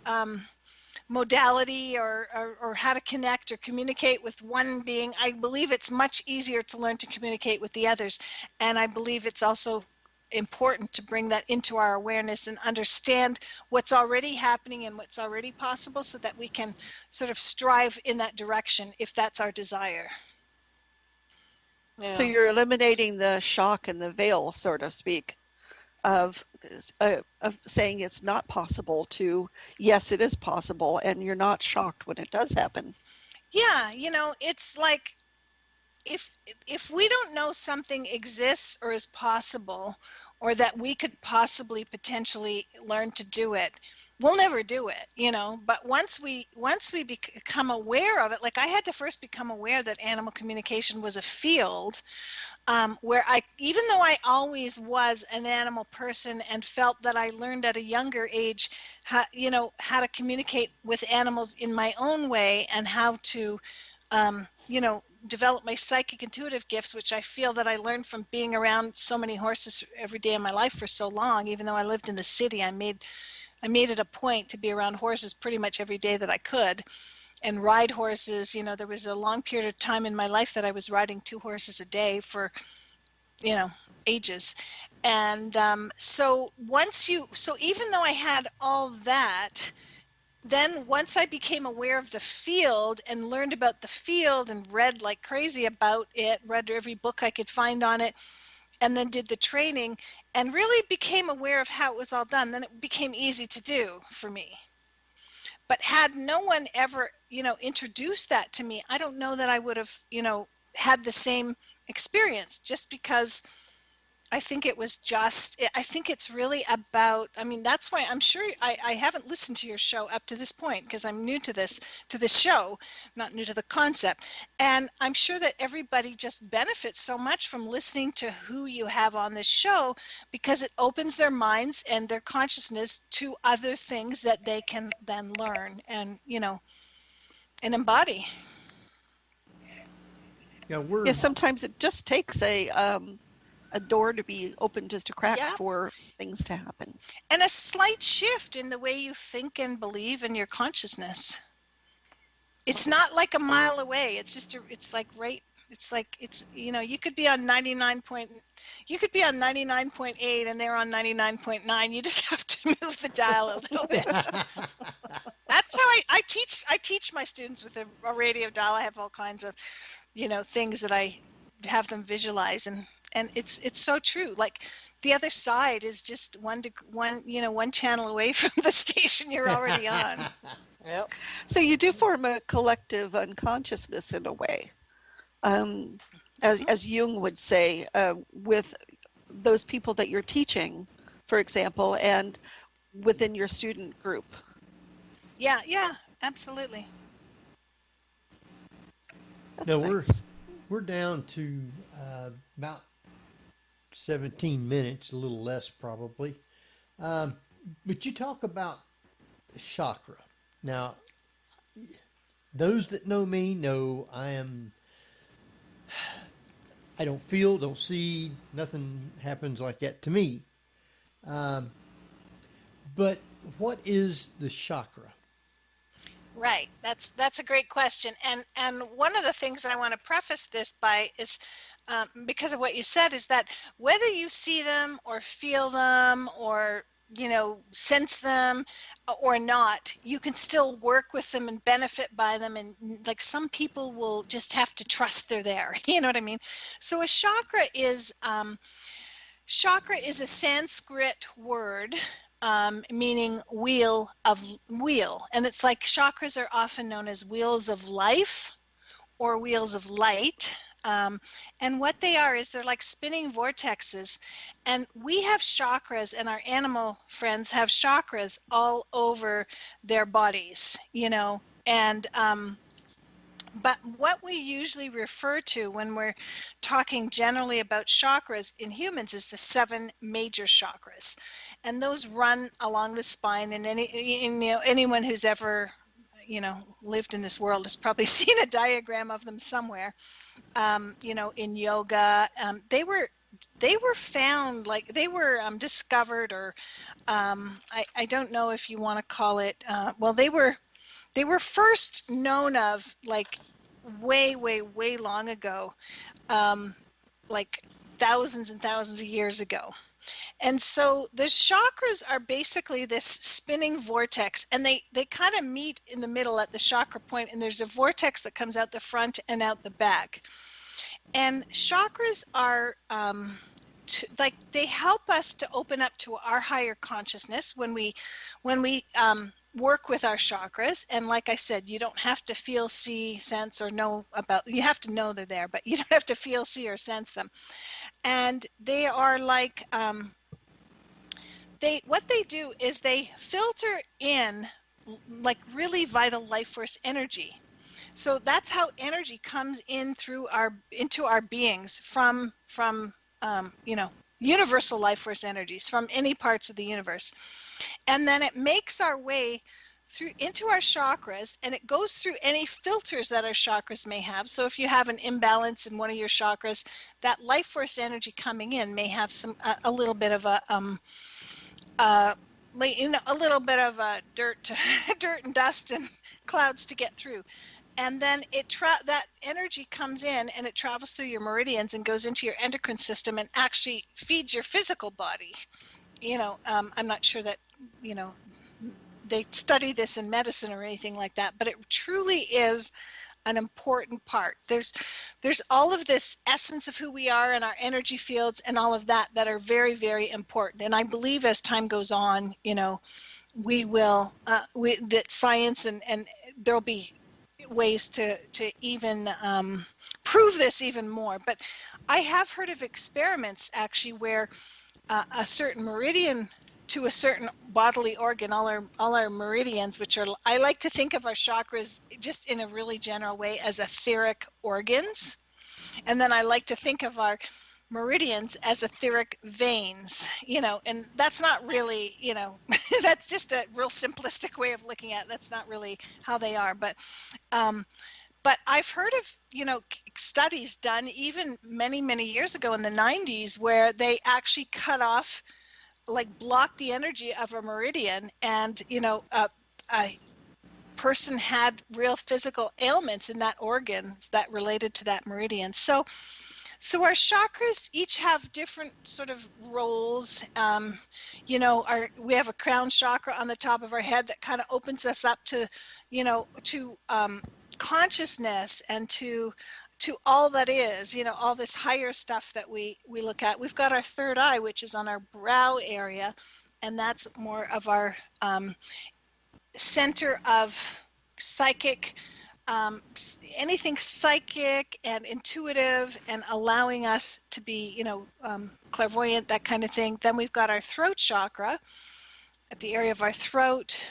[SPEAKER 7] modality or how to connect or communicate with one being, I believe it's much easier to learn to communicate with the others. And I believe it's also important to bring that into our awareness and understand what's already happening and what's already possible, so that we can sort of strive in that direction if that's our desire.
[SPEAKER 6] Yeah.
[SPEAKER 4] So you're eliminating the shock and the veil, so to speak, of saying it's not possible to yes, it is possible, and you're not shocked when it does happen.
[SPEAKER 7] Yeah, it's like if we don't know something exists or is possible, or that we could possibly potentially learn to do it, we'll never do it, but once we become aware of it, like I had to first become aware that animal communication was a field, where even though I always was an animal person and felt that I learned at a younger age how to communicate with animals in my own way, and how to develop my psychic intuitive gifts, which I feel that I learned from being around so many horses every day of my life for so long. Even though I lived in the city, I made it a point to be around horses pretty much every day that I could, and ride horses. There was a long period of time in my life that I was riding 2 horses a day for ages. And so even though I had all that, then once I became aware of the field and learned about the field and read like crazy about it, read every book I could find on it, and then did the training and really became aware of how it was all done, then it became easy to do for me. But had no one ever, introduced that to me, I don't know that I would have, had the same experience, just because I think I think it's really about, that's why I'm sure I haven't listened to your show up to this point, because I'm new to this show, not new to the concept. And I'm sure that everybody just benefits so much from listening to who you have on this show, because it opens their minds and their consciousness to other things that they can then learn and, and embody.
[SPEAKER 3] Yeah,
[SPEAKER 4] Sometimes it just takes a door to be opened just a crack for things to happen.
[SPEAKER 7] And a slight shift in the way you think and believe in your consciousness. It's not like a mile away. It's just you could be on 99.8 and they're on 99.9. You just have to move the dial a little bit. That's how I teach my students with a radio dial. I have all kinds of things that I have them visualize, and it's so true. Like the other side is just one channel away from the station you're already on.
[SPEAKER 6] Yep.
[SPEAKER 4] So you do form a collective unconsciousness in a way, as Jung would say, with those people that you're teaching, for example, and within your student group.
[SPEAKER 7] Yeah, absolutely.
[SPEAKER 3] Now we're down to about 17 minutes, a little less probably. But you talk about the chakra. Now, those that know me know I don't feel, don't see, nothing happens like that to me. But what is the chakra?
[SPEAKER 7] Right. That's a great question. And one of the things I want to preface this by is, because of what you said, is that whether you see them or feel them or sense them or not, you can still work with them and benefit by them. And like some people will just have to trust they're there. You know what I mean? So a chakra is a Sanskrit word meaning wheel, and it's like chakras are often known as wheels of life or wheels of light, and what they are is they're like spinning vortexes, and we have chakras, and our animal friends have chakras all over their bodies, and but what we usually refer to when we're talking generally about chakras in humans is the 7 major chakras, and those run along the spine. And anyone who's ever lived in this world has probably seen a diagram of them somewhere. In yoga, they were found, like they were discovered, or I don't know if you want to call it. They were first known of like way, way, way long ago, like thousands and thousands of years ago. And so the chakras are basically this spinning vortex, and they kind of meet in the middle at the chakra point, and there's a vortex that comes out the front and out the back. And chakras are they help us to open up to our higher consciousness when we work with our chakras. And like I said, you don't have to feel, see, sense, or know about, you have to know they're there, but you don't have to feel, see, or sense them. And they are like, what they do is they filter in like really vital life force energy. So that's how energy comes in into our beings from universal life force energies from any parts of the universe. And then it makes our way through into our chakras, and it goes through any filters that our chakras may have. So if you have an imbalance in one of your chakras, that life force energy coming in may have a little bit of a little bit of dirt and dust and clouds to get through. And then that energy comes in, and it travels through your meridians and goes into your endocrine system and actually feeds your physical body. I'm not sure that, they study this in medicine or anything like that, but it truly is an important part. There's all of this essence of who we are and our energy fields and all of that are very, very important. And I believe as time goes on, we will, that science and there'll be ways to even prove this even more. But I have heard of experiments actually where a certain meridian to a certain bodily organ, all our meridians, which are, I like to think of our chakras just in a really general way as etheric organs. And then I like to think of our meridians as etheric veins, and that's not really, that's just a real simplistic way of looking at it. That's not really how they are. But I've heard of, studies done even many, many years ago in the 90s where they actually cut off, like block the energy of a meridian, and a person had real physical ailments in that organ that related to that meridian. So our chakras each have different sort of roles. We have a crown chakra on the top of our head that kind of opens us up to consciousness and to all that is, all this higher stuff that we look at. We've got our third eye, which is on our brow area, and that's more of our center of psychic, anything psychic and intuitive and allowing us to be, clairvoyant, that kind of thing. Then we've got our throat chakra at the area of our throat.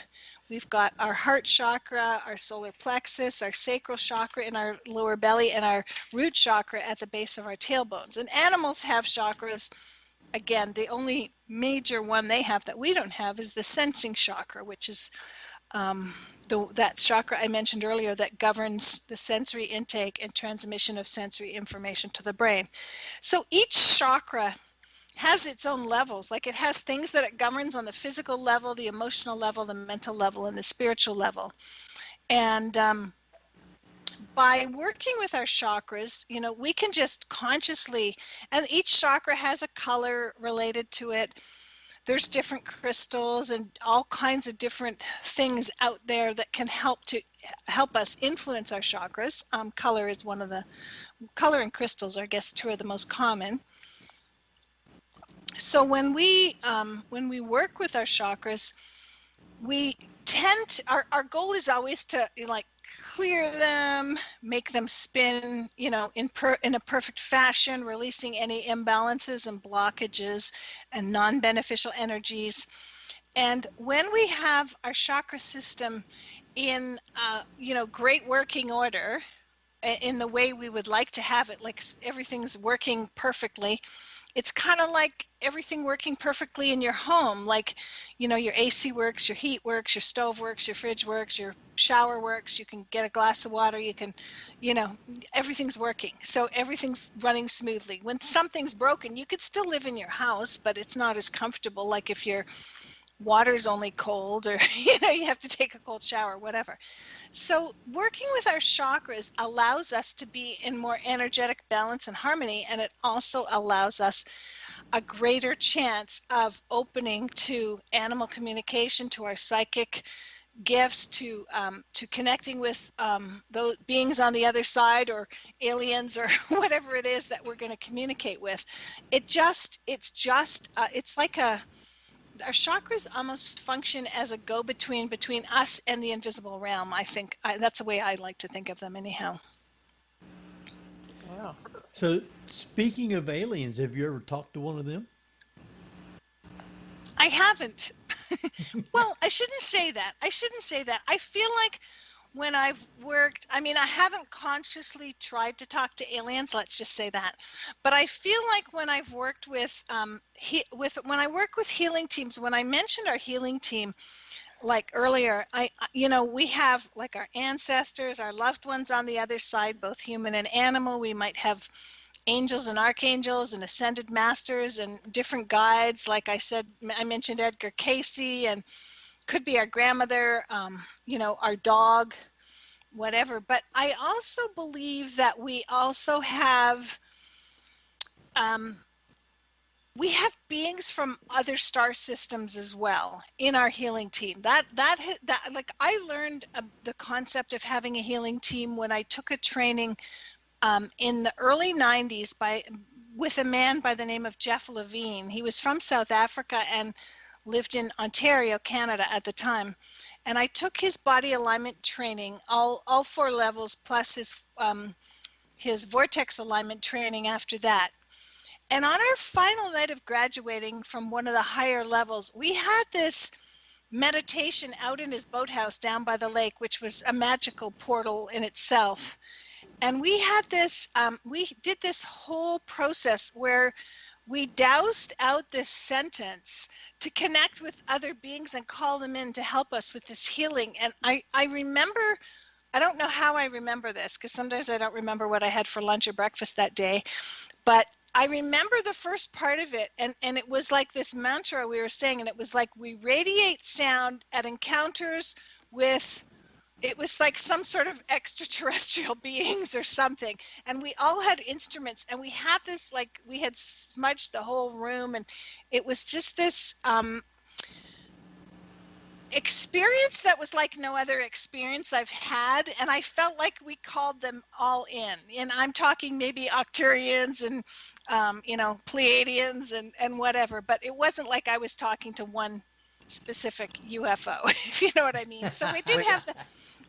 [SPEAKER 7] We've got our heart chakra, our solar plexus, our sacral chakra in our lower belly, and our root chakra at the base of our tailbones. And animals have chakras. Again, the only major one they have that we don't have is the sensing chakra, which is that chakra I mentioned earlier that governs the sensory intake and transmission of sensory information to the brain. So each chakra has its own levels. Like it has things that it governs on the physical level, the emotional level, the mental level, and the spiritual level. And by working with our chakras, we can just consciously, and each chakra has a color related to it. There's different crystals and all kinds of different things out there that can help us influence our chakras. Color is one of the, color and crystals are, I guess, two of the most common. So when we work with our chakras, we tend to, our goal is always to clear them, make them spin, in a perfect fashion, releasing any imbalances and blockages and non-beneficial energies. And when we have our chakra system in, great working order, in the way we would like to have it, like everything's working perfectly, it's kind of like everything working perfectly in your home. Like, your AC works, your heat works, your stove works, your fridge works, your shower works. You can get a glass of water. You can, everything's working. So everything's running smoothly. When something's broken, you could still live in your house, but it's not as comfortable. Like if your water's only cold, or you have to take a cold shower, whatever. So working with our chakras allows us to be in more energetic balance and harmony, and it also allows us a greater chance of opening to animal communication, to our psychic gifts, to connecting with those beings on the other side, or aliens, or whatever it is that we're going to communicate with. It's like our chakras almost function as a go-between between us and the invisible realm. I think that's the way I like to think of them anyhow.
[SPEAKER 6] Yeah.
[SPEAKER 3] So, speaking of aliens, have you ever talked to one of them?
[SPEAKER 7] I haven't. Well, I shouldn't say that. I feel like when I've worked, I haven't consciously tried to talk to aliens, let's just say that. But I feel like when I've worked with when I work with healing teams, when I mentioned our healing team, like earlier, we have like our ancestors, our loved ones on the other side, both human and animal. We might have angels and archangels and ascended masters and different guides. Like I said, I mentioned Edgar Casey, and could be our grandmother, our dog, whatever. But I also believe that we also have beings from other star systems as well in our healing team. That like I learned the concept of having a healing team when I took a training in the early 90s with a man by the name of Jeff Levine. He was from South Africa and lived in Ontario, Canada at the time. And I took his body alignment training, all 4 levels, plus his vortex alignment training after that. And on our final night of graduating from one of the higher levels, we had this meditation out in his boathouse down by the lake, which was a magical portal in itself. And we had this, we did this whole process where we doused out this sentence to connect with other beings and call them in to help us with this healing. And I remember, I don't know how I remember this, because sometimes I don't remember what I had for lunch or breakfast that day, but I remember the first part of it, and it was like this mantra we were saying, and it was like we radiate sound at encounters with, it was like some sort of extraterrestrial beings or something. And we all had instruments, and we had this, like, we had smudged the whole room, and it was just this experience that was like no other experience I've had. And I felt like we called them all in. And I'm talking maybe Octurians and, Pleiadians and whatever, but it wasn't like I was talking to one specific UFO, if you know what I mean. So we did have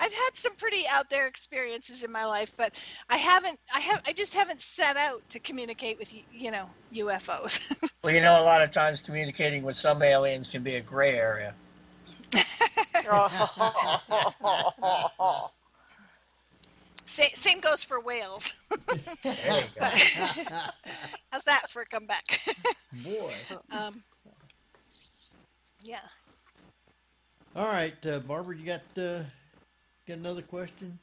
[SPEAKER 7] I've had some pretty out there experiences in my life, but I just haven't set out to communicate with, UFOs.
[SPEAKER 5] Well, a lot of times communicating with some aliens can be a gray area.
[SPEAKER 7] Same goes for whales.
[SPEAKER 5] There you go.
[SPEAKER 7] How's that for a comeback?
[SPEAKER 3] Boy.
[SPEAKER 7] Yeah.
[SPEAKER 3] All right, Barbara, you got another question?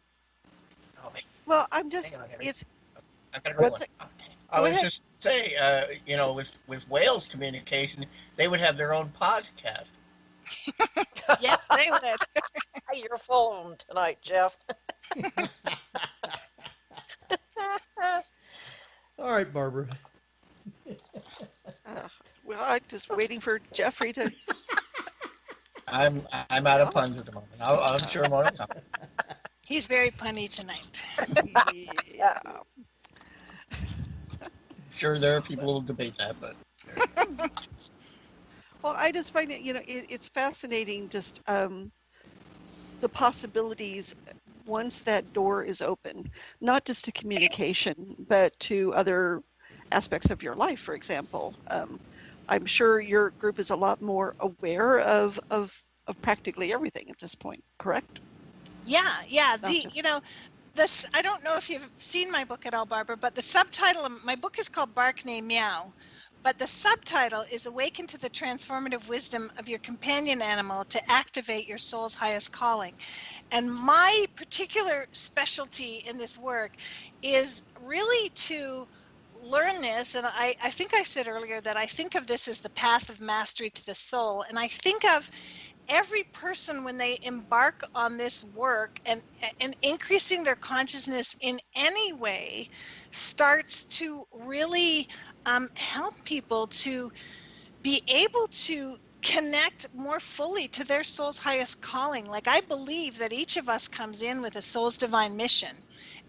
[SPEAKER 5] Oh, wait.
[SPEAKER 4] Well, I'm just,
[SPEAKER 5] Hang on, Henry.
[SPEAKER 4] it's,
[SPEAKER 5] I've got a great
[SPEAKER 4] what's
[SPEAKER 5] one.
[SPEAKER 4] it?
[SPEAKER 5] I was
[SPEAKER 4] ahead.
[SPEAKER 5] just say, with whales communication, they would have their own podcast.
[SPEAKER 7] Yes, they would.
[SPEAKER 6] You're full of them tonight, Jeff.
[SPEAKER 3] All right, Barbara.
[SPEAKER 4] Well, I'm just waiting for Jeffrey to.
[SPEAKER 5] I'm out of puns at the moment. I'm sure more to come.
[SPEAKER 7] He's very punny tonight.
[SPEAKER 4] Yeah.
[SPEAKER 5] Sure, there are people who will debate that, but
[SPEAKER 4] Well, I just find it, it's fascinating, just the possibilities once that door is open, not just to communication, but to other aspects of your life, for example. I'm sure your group is a lot more aware of practically everything at this point, correct?
[SPEAKER 7] Yeah.
[SPEAKER 4] Not
[SPEAKER 7] This, I don't know if you've seen my book at all, Barbara, but the subtitle of my book is called Bark Name Meow. But the subtitle is Awaken to the Transformative Wisdom of Your Companion Animal to Activate Your Soul's Highest Calling. And my particular specialty in this work is really to learn this. And I think I said earlier that I think of this as the path of mastery to the soul. And I think of every person when they embark on this work and increasing their consciousness in any way starts to really help people to be able to connect more fully to their soul's highest calling. Like, I believe that each of us comes in with a soul's divine mission.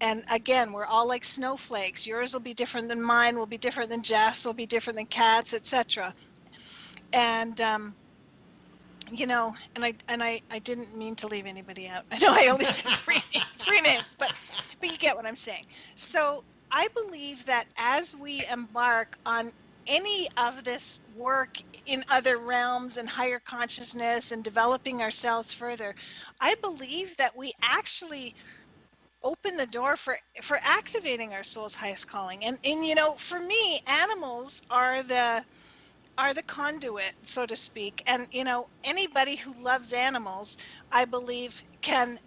[SPEAKER 7] And again, we're all like snowflakes. Yours will be different than mine, will be different than Jess, will be different than Kat's, etc. And you know, and I didn't mean to leave anybody out. I know I only said three names, but you get what I'm saying. So I believe that as we embark on any of this work in other realms and higher consciousness and developing ourselves further, I believe that we actually open the door for activating our soul's highest calling. And you know, for me, animals are the conduit, so to speak. And you know, anybody who loves animals, I believe, can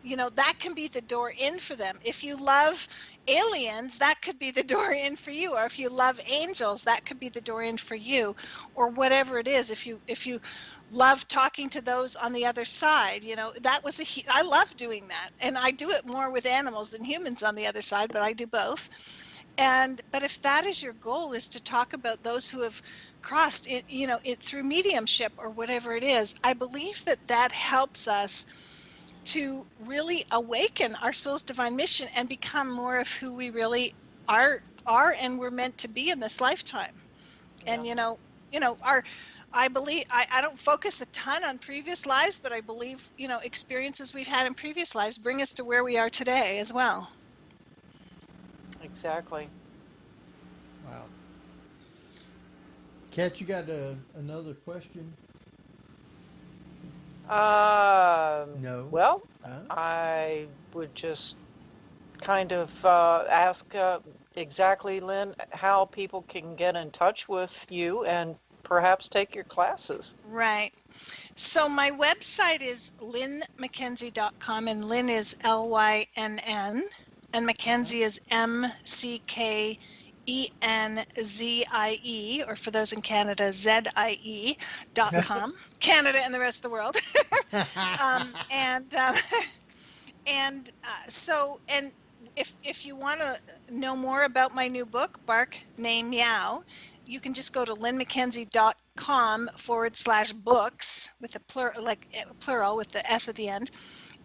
[SPEAKER 7] you know, that can be the door in for them. If you love aliens, that could be the door in for you. Or if you love angels, that could be the door in for you, or whatever it is. If you love talking to those on the other side, you know, I love doing that. And I do it more with animals than humans on the other side, but I do both. But if that is your goal, is to talk about those who have crossed it, you know, it through mediumship or whatever it is, I believe that helps us to really awaken our soul's divine mission and become more of who we really are and we're meant to be in this lifetime. Yeah. And I believe I don't focus a ton on previous lives, but I believe, you know, experiences we've had in previous lives bring us to where we are today as well.
[SPEAKER 6] Exactly.
[SPEAKER 3] Wow. Kat, you got another question? No.
[SPEAKER 6] Well,
[SPEAKER 3] Huh?
[SPEAKER 6] I would just kind of ask exactly, Lynn, how people can get in touch with you and perhaps take your classes.
[SPEAKER 7] Right. So my website is lynnmackenzie.com, and Lynn is Lynn, and Mackenzie is Mckenzie, or for those in Canada, ZIE.com. Canada and the rest of the world. So if you want to know more about my new book, Bark, Name, Meow, you can just go to lynnmackenzie.com/books with a plural with the S at the end.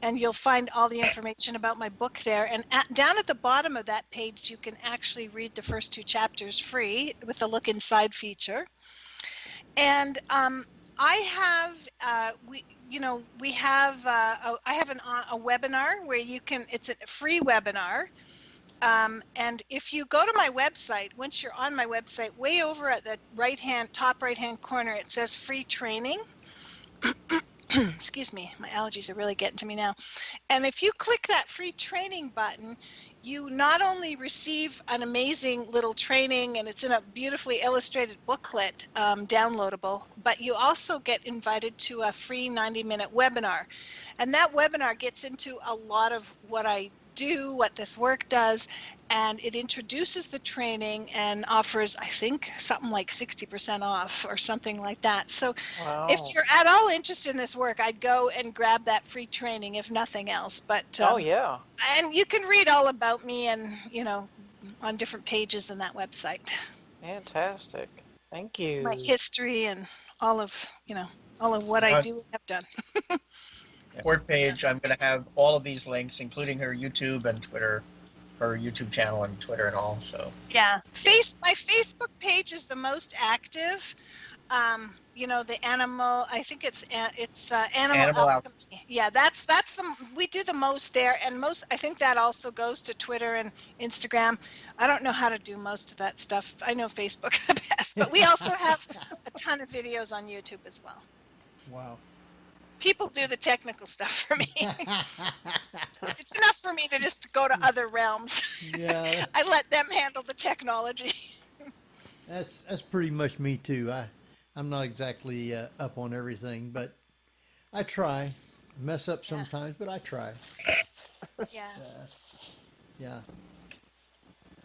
[SPEAKER 7] And you'll find all the information about my book there. And down at the bottom of that page, you can actually read the first 2 chapters free with the Look Inside feature. And I have, I have a webinar where you can, it's a free webinar. And if you go to my website, once you're on my website, way over at the top right-hand corner, it says free training. Excuse me, my allergies are really getting to me now. And if you click that free training button, you not only receive an amazing little training, and it's in a beautifully illustrated booklet, downloadable, but you also get invited to a free 90-minute webinar. And that webinar gets into a lot of what I do, what this work does, and it introduces the training and offers, I think, something like 60% off or something like that. So
[SPEAKER 6] Wow.
[SPEAKER 7] If you're at all interested in this work, I'd go and grab that free training, if nothing else. But
[SPEAKER 6] oh yeah,
[SPEAKER 7] and you can read all about me and, you know, on different pages in that website.
[SPEAKER 6] Fantastic. Thank you.
[SPEAKER 7] My history and all of what I do and have done.
[SPEAKER 5] Board page, I'm going to have all of these links, including her YouTube and Twitter, her YouTube channel and Twitter and all. So
[SPEAKER 7] yeah, my Facebook page is the most active. You know, the animal, I think it's animal alchemy. Yeah, that's we do the most there, and I think that also goes to Twitter and Instagram. I don't know how to do most of that stuff. I know Facebook the best, but we also have a ton of videos on YouTube as well.
[SPEAKER 3] Wow.
[SPEAKER 7] People do the technical stuff for me. It's enough for me to just go to other realms.
[SPEAKER 3] Yeah.
[SPEAKER 7] I let them handle the technology.
[SPEAKER 3] That's pretty much me too. I'm not exactly up on everything, but I try. Mess up sometimes, but I try.
[SPEAKER 7] Yeah.
[SPEAKER 3] Yeah.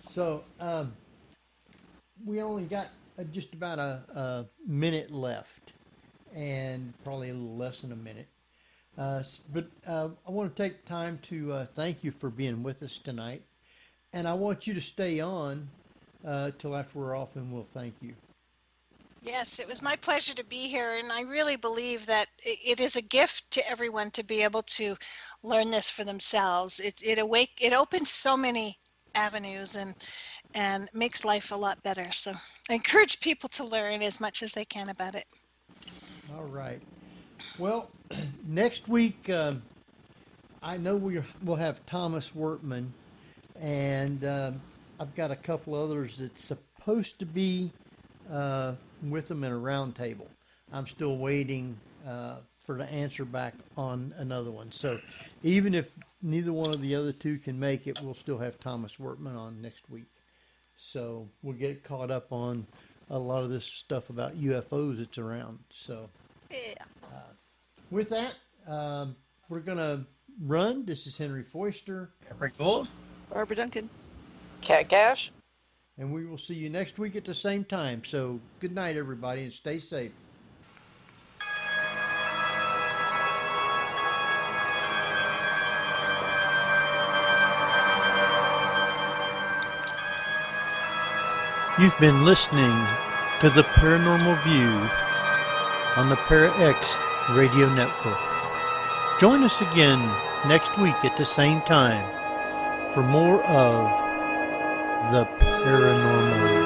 [SPEAKER 3] So we only got just about a minute left, and probably a little less than a minute. But I want to take time to thank you for being with us tonight, and I want you to stay on till after we're off, and we'll thank you.
[SPEAKER 7] Yes, it was my pleasure to be here, and I really believe that it is a gift to everyone to be able to learn this for themselves. It opens so many avenues and makes life a lot better. So I encourage people to learn as much as they can about it.
[SPEAKER 3] All right. Well, next week I know we'll have Thomas Wortman, and I've got a couple others that's supposed to be with them in a round table. I'm still waiting for the answer back on another one. So even if neither one of the other two can make it, we'll still have Thomas Wortman on next week. So we'll get caught up on a lot of this stuff about UFOs that's around. So with that, we're going to run. This is Henry Foister.
[SPEAKER 5] Everett Gould.
[SPEAKER 4] Barbara Duncan.
[SPEAKER 6] Cat Gash.
[SPEAKER 3] And we will see you next week at the same time. So good night, everybody, and stay safe. You've been listening to the Paranormal View on the ParaX Radio Network. Join us again next week at the same time for more of the Paranormal View.